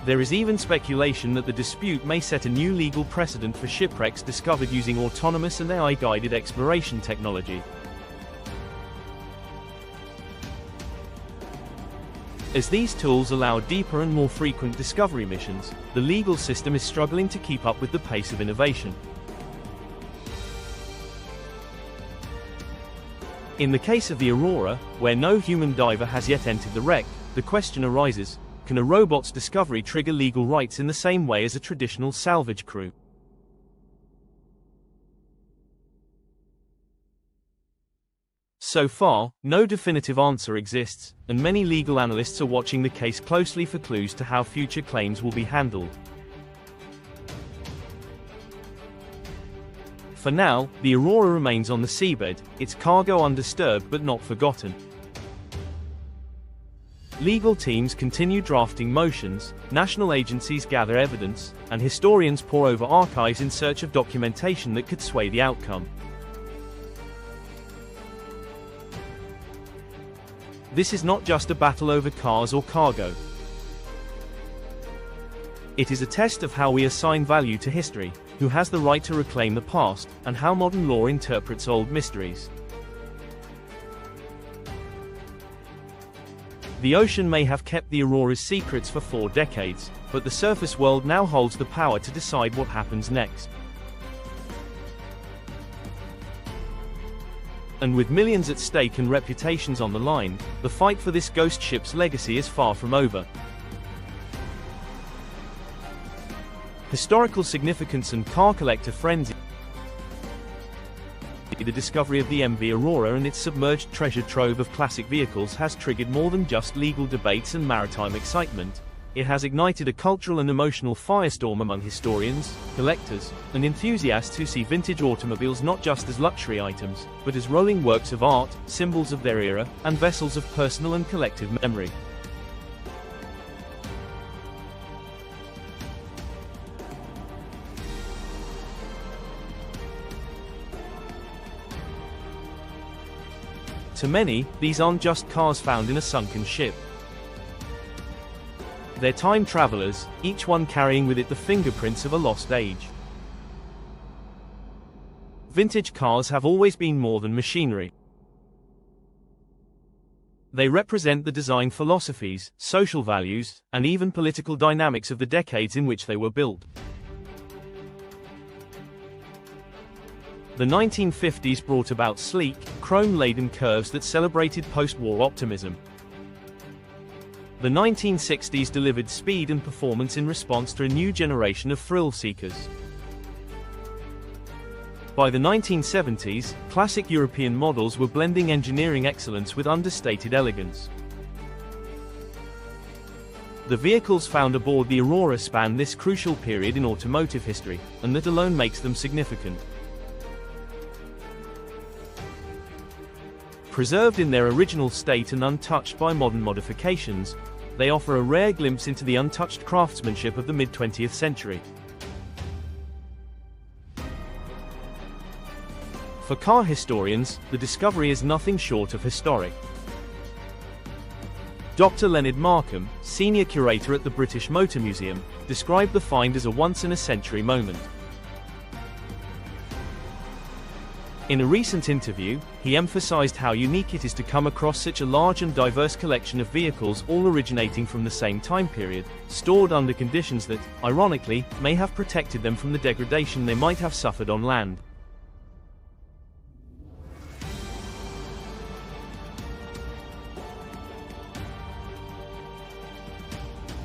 There is even speculation that the dispute may set a new legal precedent for shipwrecks discovered using autonomous and AI-guided exploration technology. As these tools allow deeper and more frequent discovery missions, the legal system is struggling to keep up with the pace of innovation. In the case of the Aurora, where no human diver has yet entered the wreck, the question arises: can a robot's discovery trigger legal rights in the same way as a traditional salvage crew? So far, no definitive answer exists, and many legal analysts are watching the case closely for clues to how future claims will be handled. For now, the Aurora remains on the seabed, its cargo undisturbed but not forgotten. Legal teams continue drafting motions, national agencies gather evidence, and historians pore over archives in search of documentation that could sway the outcome. This is not just a battle over cars or cargo. It is a test of how we assign value to history, who has the right to reclaim the past, and how modern law interprets old mysteries. The ocean may have kept the Aurora's secrets for 4 decades, but the surface world now holds the power to decide what happens next. And with millions at stake and reputations on the line, the fight for this ghost ship's legacy is far from over. Historical significance and car collector frenzy. The discovery of the MV Aurora and its submerged treasure trove of classic vehicles has triggered more than just legal debates and maritime excitement. It has ignited a cultural and emotional firestorm among historians, collectors, and enthusiasts who see vintage automobiles not just as luxury items, but as rolling works of art, symbols of their era, and vessels of personal and collective memory. To many, these aren't just cars found in a sunken ship. They're time travelers, each one carrying with it the fingerprints of a lost age. Vintage cars have always been more than machinery. They represent the design philosophies, social values, and even political dynamics of the decades in which they were built. The 1950s brought about sleek, chrome-laden curves that celebrated post-war optimism. The 1960s delivered speed and performance in response to a new generation of thrill-seekers. By the 1970s, classic European models were blending engineering excellence with understated elegance. The vehicles found aboard the Aurora span this crucial period in automotive history, and that alone makes them significant. Preserved in their original state and untouched by modern modifications, they offer a rare glimpse into the untouched craftsmanship of the mid-20th century. For car historians, the discovery is nothing short of historic. Dr. Leonard Markham, senior curator at the British Motor Museum, described the find as a once-in-a-century moment. In a recent interview, he emphasized how unique it is to come across such a large and diverse collection of vehicles all originating from the same time period, stored under conditions that, ironically, may have protected them from the degradation they might have suffered on land.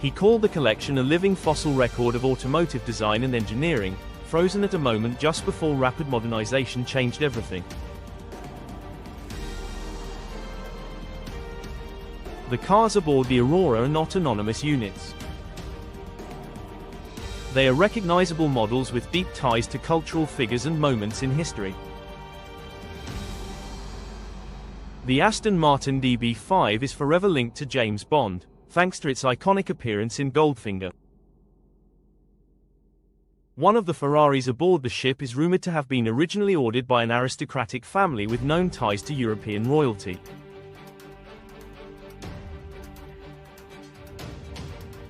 He called the collection a living fossil record of automotive design and engineering, frozen at a moment just before rapid modernization changed everything. The cars aboard the Aurora are not anonymous units. They are recognizable models with deep ties to cultural figures and moments in history. The Aston Martin DB5 is forever linked to James Bond, thanks to its iconic appearance in Goldfinger. One of the Ferraris aboard the ship is rumored to have been originally ordered by an aristocratic family with known ties to European royalty.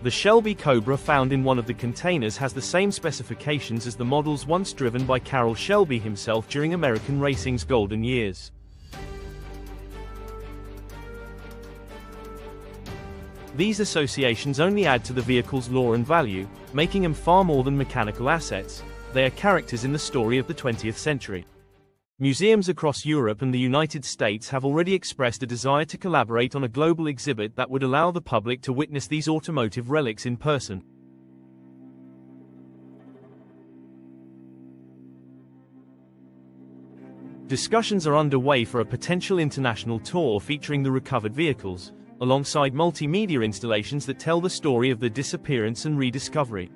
The Shelby Cobra found in one of the containers has the same specifications as the models once driven by Carroll Shelby himself during American racing's golden years. These associations only add to the vehicle's lore and value, making them far more than mechanical assets. They are characters in the story of the 20th century. Museums across Europe and the United States have already expressed a desire to collaborate on a global exhibit that would allow the public to witness these automotive relics in person. Discussions are underway for a potential international tour featuring the recovered vehicles, alongside multimedia installations that tell the story of the disappearance and rediscovery.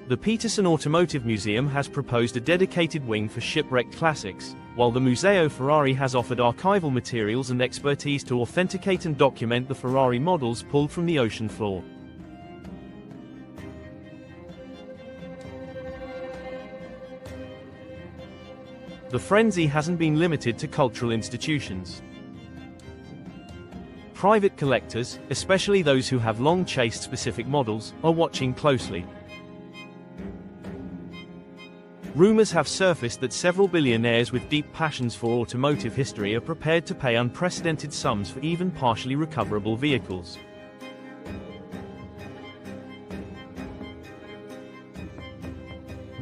The Peterson Automotive Museum has proposed a dedicated wing for Shipwreck classics, while the Museo Ferrari has offered archival materials and expertise to authenticate and document the Ferrari models pulled from the ocean floor. The frenzy hasn't been limited to cultural institutions. Private collectors, especially those who have long chased specific models, are watching closely. Rumors have surfaced that several billionaires with deep passions for automotive history are prepared to pay unprecedented sums for even partially recoverable vehicles.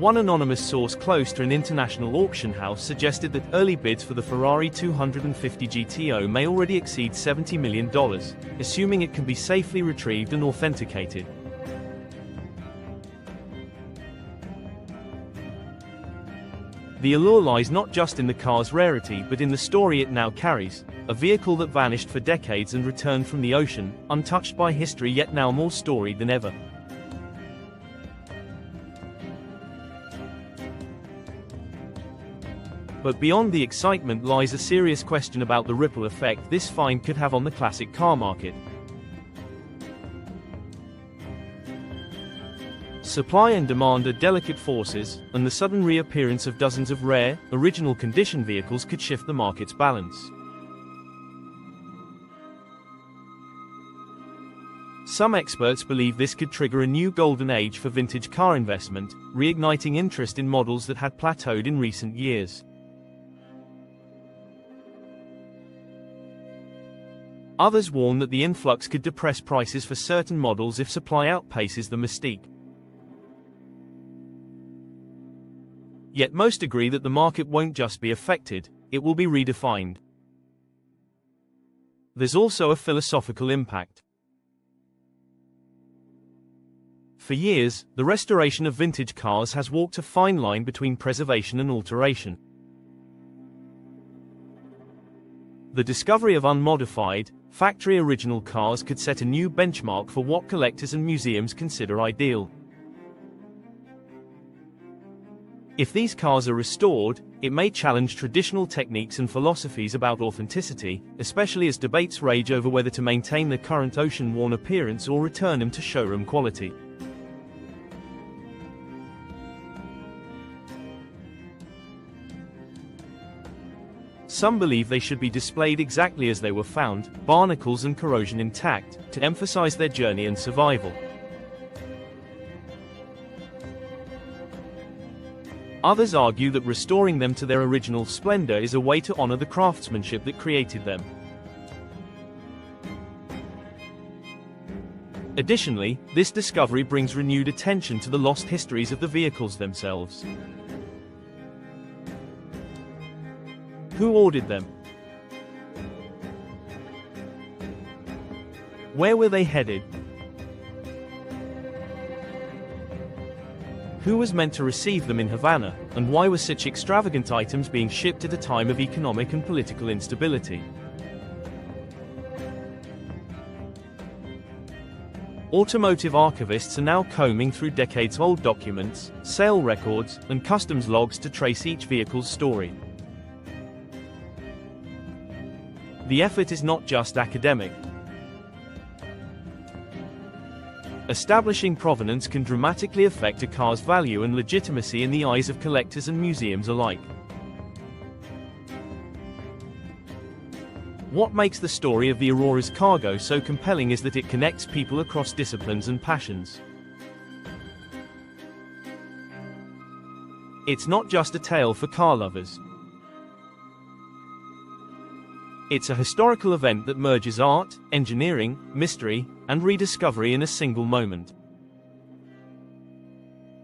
One anonymous source close to an international auction house suggested that early bids for the Ferrari 250 GTO may already exceed $70 million, assuming it can be safely retrieved and authenticated. The allure lies not just in the car's rarity but in the story it now carries, a vehicle that vanished for decades and returned from the ocean, untouched by history yet now more storied than ever. But beyond the excitement lies a serious question about the ripple effect this find could have on the classic car market. Supply and demand are delicate forces, and the sudden reappearance of dozens of rare, original condition vehicles could shift the market's balance. Some experts believe this could trigger a new golden age for vintage car investment, reigniting interest in models that had plateaued in recent years. Others warn that the influx could depress prices for certain models if supply outpaces the mystique. Yet most agree that the market won't just be affected, it will be redefined. There's also a philosophical impact. For years, the restoration of vintage cars has walked a fine line between preservation and alteration. The discovery of unmodified, factory-original cars could set a new benchmark for what collectors and museums consider ideal. If these cars are restored, it may challenge traditional techniques and philosophies about authenticity, especially as debates rage over whether to maintain the current ocean-worn appearance or return them to showroom quality. Some believe they should be displayed exactly as they were found, barnacles and corrosion intact, to emphasize their journey and survival. Others argue that restoring them to their original splendor is a way to honor the craftsmanship that created them. Additionally, this discovery brings renewed attention to the lost histories of the vehicles themselves. Who ordered them? Where were they headed? Who was meant to receive them in Havana, and why were such extravagant items being shipped at a time of economic and political instability? Automotive archivists are now combing through decades-old documents, sale records, and customs logs to trace each vehicle's story. The effort is not just academic. Establishing provenance can dramatically affect a car's value and legitimacy in the eyes of collectors and museums alike. What makes the story of the Aurora's cargo so compelling is that it connects people across disciplines and passions. It's not just a tale for car lovers. It's a historical event that merges art, engineering, mystery, and rediscovery in a single moment.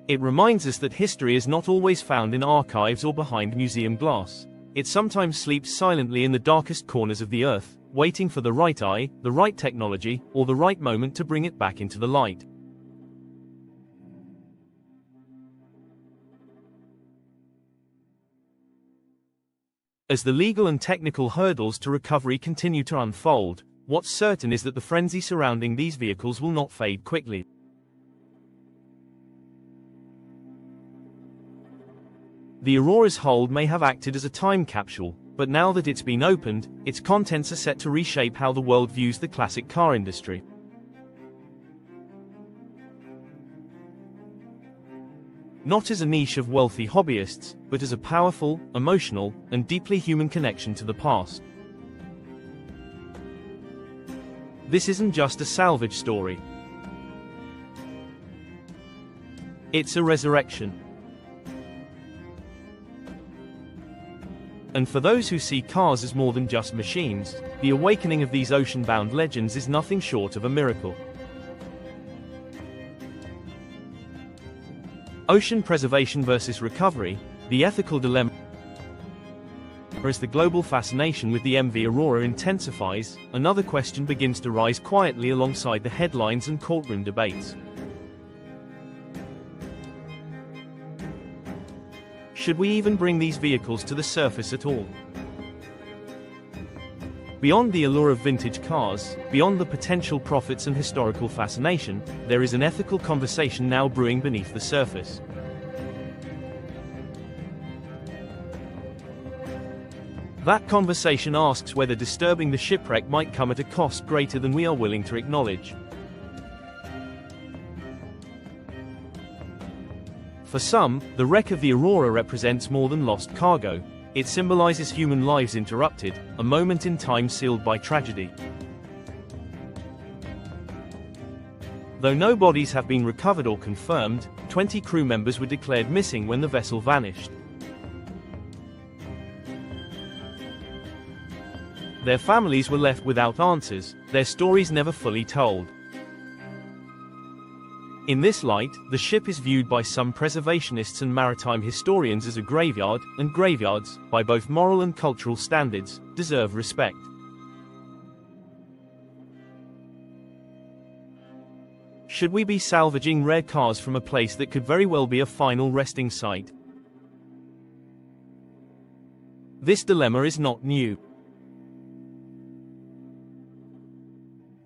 It reminds us that history is not always found in archives or behind museum glass. It sometimes sleeps silently in the darkest corners of the earth, waiting for the right eye, the right technology, or the right moment to bring it back into the light. As the legal and technical hurdles to recovery continue to unfold, what's certain is that the frenzy surrounding these vehicles will not fade quickly. The Aurora's hold may have acted as a time capsule, but now that it's been opened, its contents are set to reshape how the world views the classic car industry. Not as a niche of wealthy hobbyists, but as a powerful, emotional, and deeply human connection to the past. This isn't just a salvage story. It's a resurrection. And for those who see cars as more than just machines, the awakening of these ocean-bound legends is nothing short of a miracle. Ocean preservation versus recovery, the ethical dilemma. As the global fascination with the MV Aurora intensifies, another question begins to rise quietly alongside the headlines and courtroom debates. Should we even bring these vehicles to the surface at all? Beyond the allure of vintage cars, beyond the potential profits and historical fascination, there is an ethical conversation now brewing beneath the surface. That conversation asks whether disturbing the shipwreck might come at a cost greater than we are willing to acknowledge. For some, the wreck of the Aurora represents more than lost cargo. It symbolizes human lives interrupted, a moment in time sealed by tragedy. Though no bodies have been recovered or confirmed, 20 crew members were declared missing when the vessel vanished. Their families were left without answers, their stories never fully told. In this light, the ship is viewed by some preservationists and maritime historians as a graveyard, and graveyards, by both moral and cultural standards, deserve respect. Should we be salvaging rare cars from a place that could very well be a final resting site? This dilemma is not new.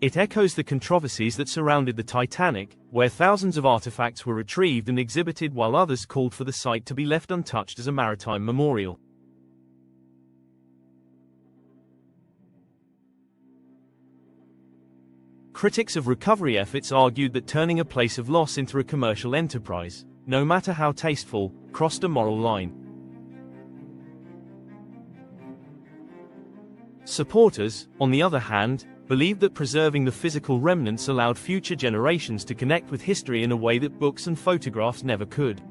It echoes the controversies that surrounded the Titanic, where thousands of artifacts were retrieved and exhibited while others called for the site to be left untouched as a maritime memorial. Critics of recovery efforts argued that turning a place of loss into a commercial enterprise, no matter how tasteful, crossed a moral line. Supporters, on the other hand, believed that preserving the physical remnants allowed future generations to connect with history in a way that books and photographs never could.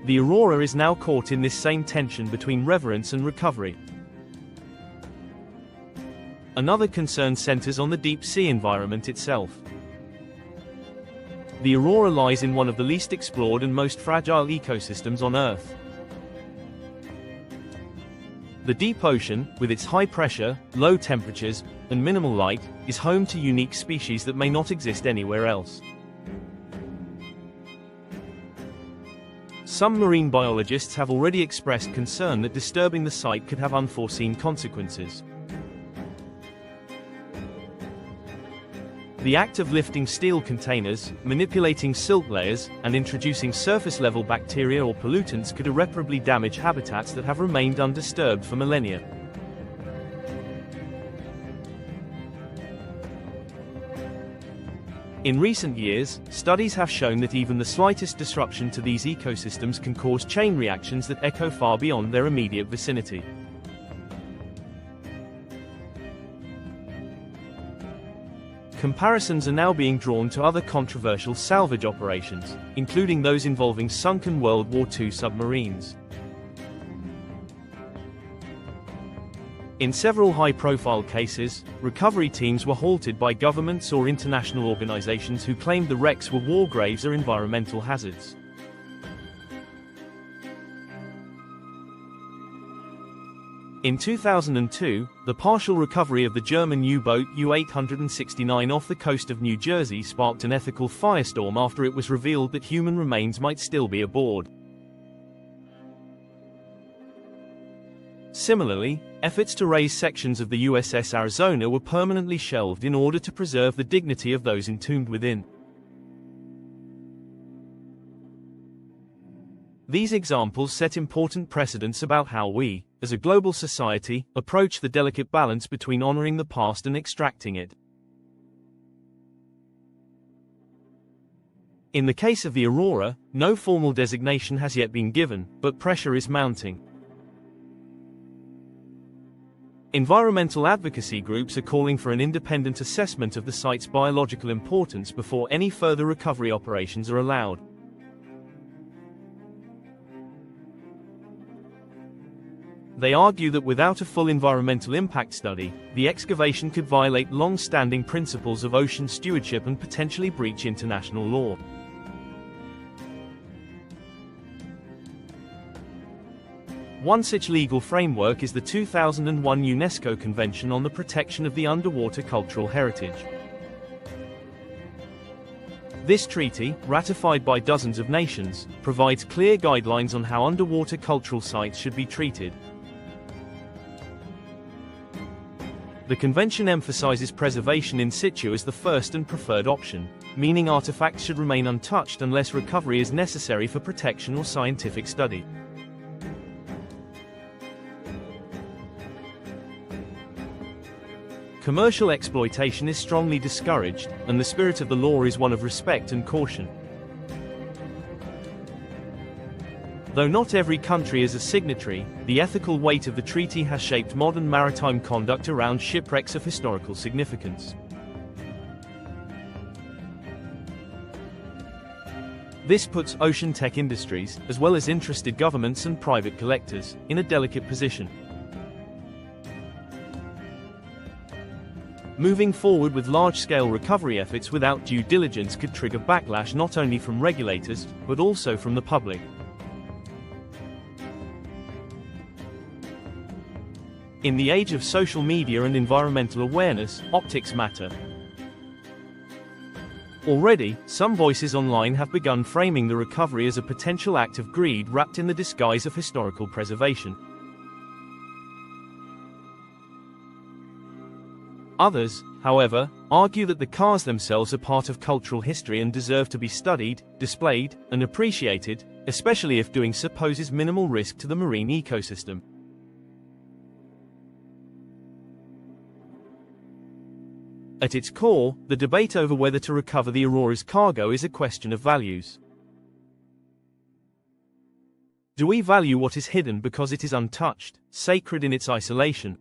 The Aurora is now caught in this same tension between reverence and recovery. Another concern centers on the deep-sea environment itself. The Aurora lies in one of the least explored and most fragile ecosystems on Earth. The deep ocean, with its high pressure, low temperatures, and minimal light, is home to unique species that may not exist anywhere else. Some marine biologists have already expressed concern that disturbing the site could have unforeseen consequences. The act of lifting steel containers, manipulating silt layers, and introducing surface-level bacteria or pollutants could irreparably damage habitats that have remained undisturbed for millennia. In recent years, studies have shown that even the slightest disruption to these ecosystems can cause chain reactions that echo far beyond their immediate vicinity. Comparisons are now being drawn to other controversial salvage operations, including those involving sunken World War II submarines. In several high-profile cases, recovery teams were halted by governments or international organizations who claimed the wrecks were war graves or environmental hazards. In 2002, the partial recovery of the German U-boat U-869 off the coast of New Jersey sparked an ethical firestorm after it was revealed that human remains might still be aboard. Similarly, efforts to raise sections of the USS Arizona were permanently shelved in order to preserve the dignity of those entombed within. These examples set important precedents about how we, as a global society, approach the delicate balance between honoring the past and extracting it. In the case of the Aurora, no formal designation has yet been given, but pressure is mounting. Environmental advocacy groups are calling for an independent assessment of the site's biological importance before any further recovery operations are allowed. They argue that without a full environmental impact study, the excavation could violate long-standing principles of ocean stewardship and potentially breach international law. One such legal framework is the 2001 UNESCO Convention on the Protection of the Underwater Cultural Heritage. This treaty, ratified by dozens of nations, provides clear guidelines on how underwater cultural sites should be treated. The convention emphasizes preservation in situ as the first and preferred option, meaning artifacts should remain untouched unless recovery is necessary for protection or scientific study. Commercial exploitation is strongly discouraged, and the spirit of the law is one of respect and caution. Though not every country is a signatory, the ethical weight of the treaty has shaped modern maritime conduct around shipwrecks of historical significance. This puts ocean tech industries, as well as interested governments and private collectors, in a delicate position. Moving forward with large-scale recovery efforts without due diligence could trigger backlash not only from regulators, but also from the public. In the age of social media and environmental awareness, optics matter. Already, some voices online have begun framing the recovery as a potential act of greed wrapped in the disguise of historical preservation. Others, however, argue that the cars themselves are part of cultural history and deserve to be studied, displayed, and appreciated, especially if doing so poses minimal risk to the marine ecosystem. At its core, the debate over whether to recover the Aurora's cargo is a question of values. Do we value what is hidden because it is untouched, sacred in its isolation?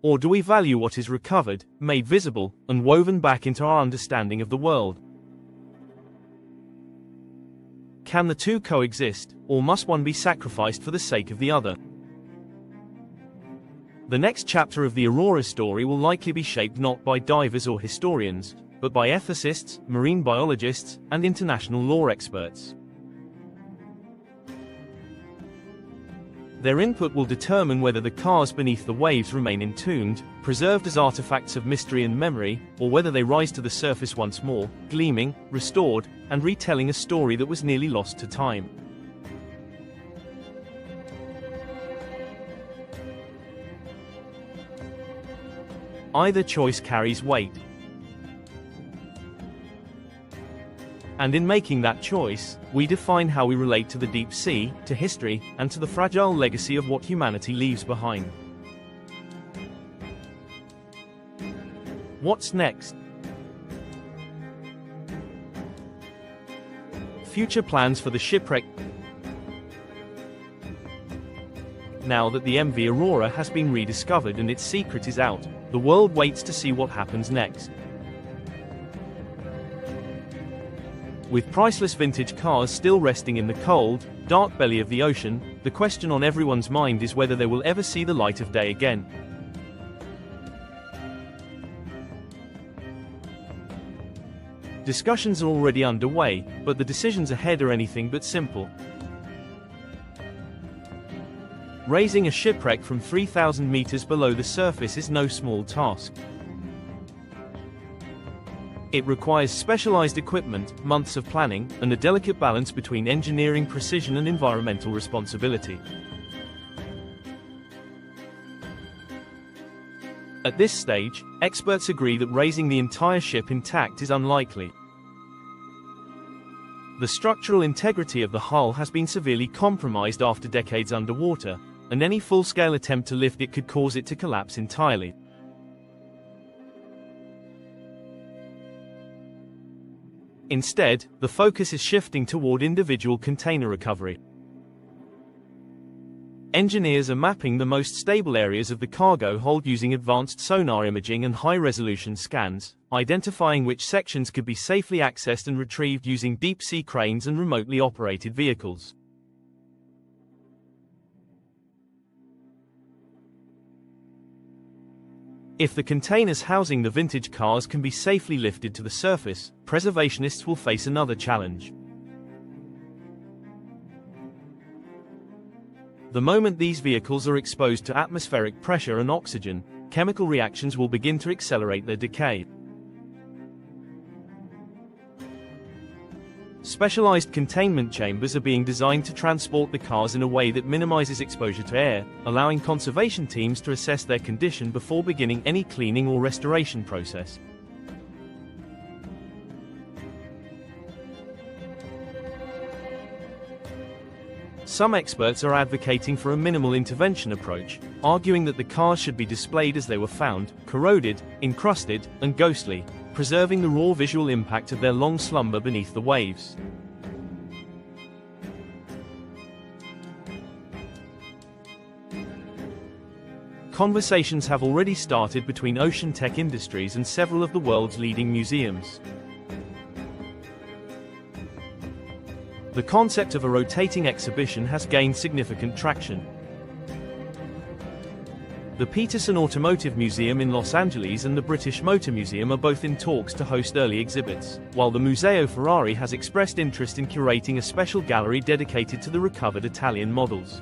Or do we value what is recovered, made visible, and woven back into our understanding of the world? Can the two coexist, or must one be sacrificed for the sake of the other? The next chapter of the Aurora story will likely be shaped not by divers or historians, but by ethicists, marine biologists, and international law experts. Their input will determine whether the cars beneath the waves remain entombed, preserved as artifacts of mystery and memory, or whether they rise to the surface once more, gleaming, restored, and retelling a story that was nearly lost to time. Either choice carries weight. And in making that choice, we define how we relate to the deep sea, to history, and to the fragile legacy of what humanity leaves behind. What's next? Future plans for the shipwreck. Now that the MV Aurora has been rediscovered and its secret is out, the world waits to see what happens next. With priceless vintage cars still resting in the cold, dark belly of the ocean, the question on everyone's mind is whether they will ever see the light of day again. Discussions are already underway, but the decisions ahead are anything but simple. Raising a shipwreck from 3,000 meters below the surface is no small task. It requires specialized equipment, months of planning, and a delicate balance between engineering precision and environmental responsibility. At this stage, experts agree that raising the entire ship intact is unlikely. The structural integrity of the hull has been severely compromised after decades underwater, and any full-scale attempt to lift it could cause it to collapse entirely. Instead, the focus is shifting toward individual container recovery. Engineers are mapping the most stable areas of the cargo hold using advanced sonar imaging and high-resolution scans, identifying which sections could be safely accessed and retrieved using deep-sea cranes and remotely operated vehicles. If the containers housing the vintage cars can be safely lifted to the surface, preservationists will face another challenge. The moment these vehicles are exposed to atmospheric pressure and oxygen, chemical reactions will begin to accelerate their decay. Specialized containment chambers are being designed to transport the cars in a way that minimizes exposure to air, allowing conservation teams to assess their condition before beginning any cleaning or restoration process. Some experts are advocating for a minimal intervention approach, arguing that the cars should be displayed as they were found, corroded, encrusted, and ghostly, preserving the raw visual impact of their long slumber beneath the waves. Conversations have already started between Ocean Tech Industries and several of the world's leading museums. The concept of a rotating exhibition has gained significant traction. The Peterson Automotive Museum in Los Angeles and the British Motor Museum are both in talks to host early exhibits, while the Museo Ferrari has expressed interest in curating a special gallery dedicated to the recovered Italian models.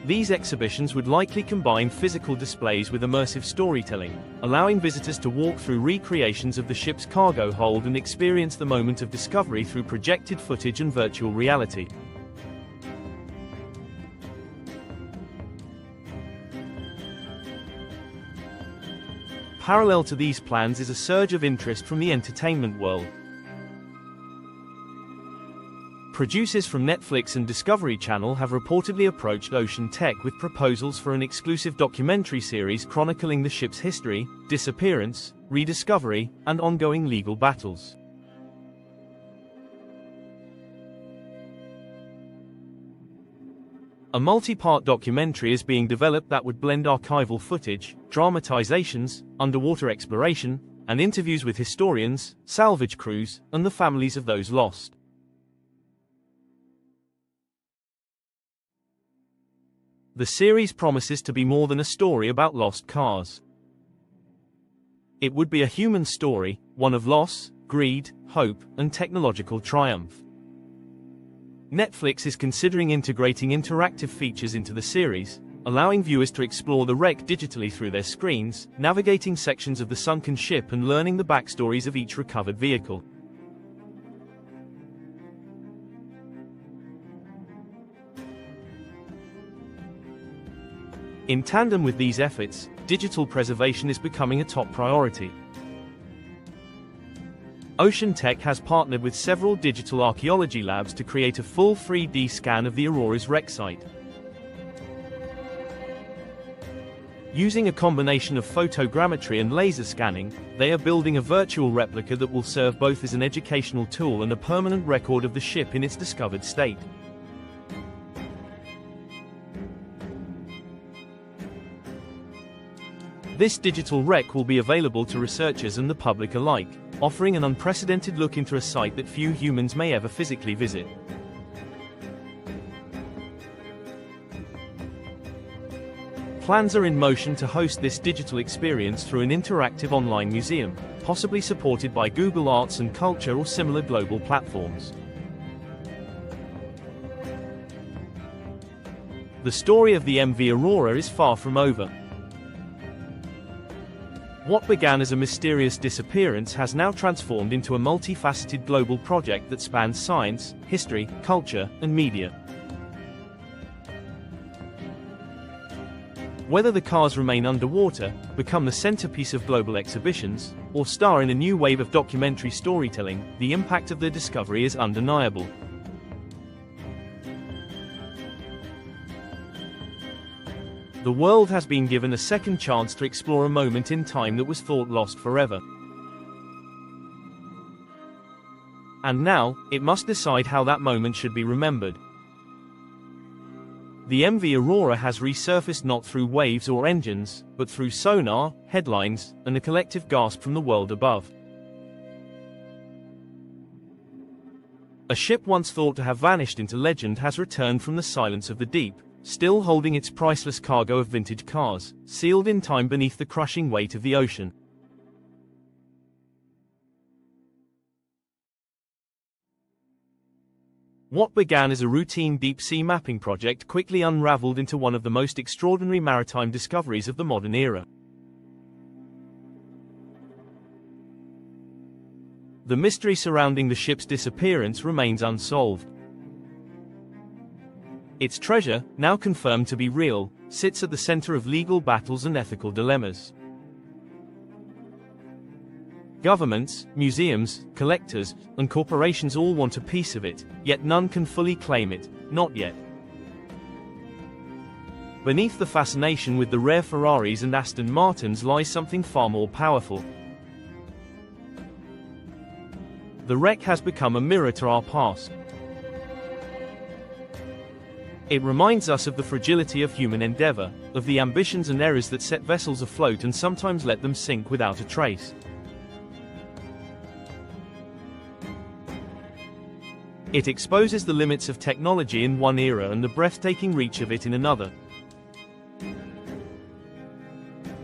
These exhibitions would likely combine physical displays with immersive storytelling, allowing visitors to walk through recreations of the ship's cargo hold and experience the moment of discovery through projected footage and virtual reality. Parallel to these plans is a surge of interest from the entertainment world. Producers from Netflix and Discovery Channel have reportedly approached Ocean Tech with proposals for an exclusive documentary series chronicling the ship's history, disappearance, rediscovery, and ongoing legal battles. A multi-part documentary is being developed that would blend archival footage, dramatizations, underwater exploration, and interviews with historians, salvage crews, and the families of those lost. The series promises to be more than a story about lost cars. It would be a human story, one of loss, greed, hope, and technological triumph. Netflix is considering integrating interactive features into the series, allowing viewers to explore the wreck digitally through their screens, navigating sections of the sunken ship and learning the backstories of each recovered vehicle. In tandem with these efforts, digital preservation is becoming a top priority. Ocean Tech has partnered with several digital archaeology labs to create a full 3D scan of the Aurora's wreck site. Using a combination of photogrammetry and laser scanning, they are building a virtual replica that will serve both as an educational tool and a permanent record of the ship in its discovered state. This digital wreck will be available to researchers and the public alike, offering an unprecedented look into a site that few humans may ever physically visit. Plans are in motion to host this digital experience through an interactive online museum, possibly supported by Google Arts and Culture or similar global platforms. The story of the MV Aurora is far from over. What began as a mysterious disappearance has now transformed into a multifaceted global project that spans science, history, culture, and media. Whether the cars remain underwater, become the centerpiece of global exhibitions, or star in a new wave of documentary storytelling, the impact of the discovery is undeniable. The world has been given a second chance to explore a moment in time that was thought lost forever. And now, it must decide how that moment should be remembered. The MV Aurora has resurfaced not through waves or engines, but through sonar, headlines, and a collective gasp from the world above. A ship once thought to have vanished into legend has returned from the silence of the deep, still holding its priceless cargo of vintage cars, sealed in time beneath the crushing weight of the ocean. What began as a routine deep-sea mapping project quickly unraveled into one of the most extraordinary maritime discoveries of the modern era. The mystery surrounding the ship's disappearance remains unsolved. Its treasure, now confirmed to be real, sits at the center of legal battles and ethical dilemmas. Governments, museums, collectors, and corporations all want a piece of it, yet none can fully claim it, not yet. Beneath the fascination with the rare Ferraris and Aston Martins lies something far more powerful. The wreck has become a mirror to our past. It reminds us of the fragility of human endeavor, of the ambitions and errors that set vessels afloat and sometimes let them sink without a trace. It exposes the limits of technology in one era and the breathtaking reach of it in another.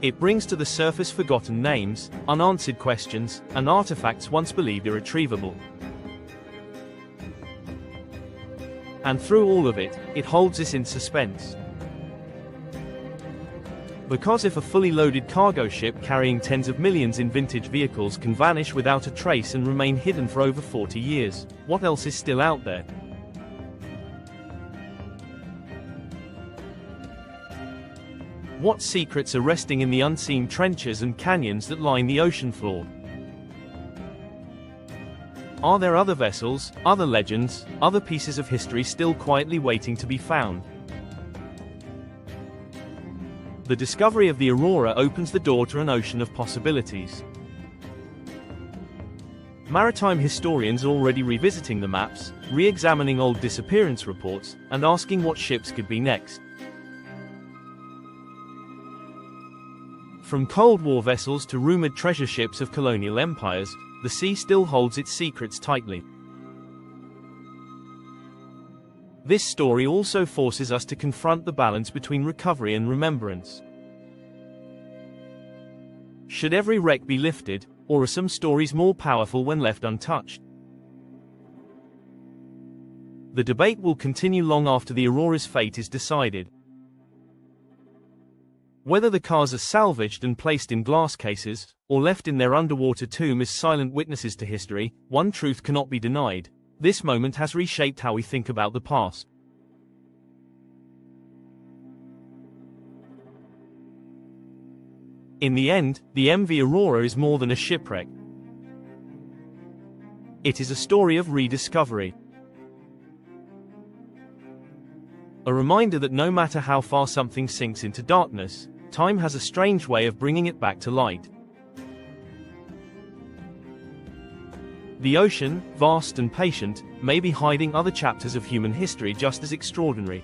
It brings to the surface forgotten names, unanswered questions, and artifacts once believed irretrievable. And through all of it, it holds us in suspense. Because if a fully loaded cargo ship carrying tens of millions in vintage vehicles can vanish without a trace and remain hidden for over 40 years, what else is still out there? What secrets are resting in the unseen trenches and canyons that line the ocean floor? Are there other vessels, other legends, other pieces of history still quietly waiting to be found? The discovery of the Aurora opens the door to an ocean of possibilities. Maritime historians are already revisiting the maps, re-examining old disappearance reports, and asking what ships could be next. From Cold War vessels to rumored treasure ships of colonial empires, the sea still holds its secrets tightly. This story also forces us to confront the balance between recovery and remembrance. Should every wreck be lifted, or are some stories more powerful when left untouched? The debate will continue long after the Aurora's fate is decided. Whether the cars are salvaged and placed in glass cases, or left in their underwater tomb as silent witnesses to history, one truth cannot be denied: this moment has reshaped how we think about the past. In the end, the MV Aurora is more than a shipwreck. It is a story of rediscovery. A reminder that no matter how far something sinks into darkness, time has a strange way of bringing it back to light. The ocean, vast and patient, may be hiding other chapters of human history just as extraordinary.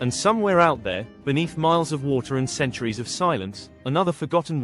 And somewhere out there, beneath miles of water and centuries of silence, another forgotten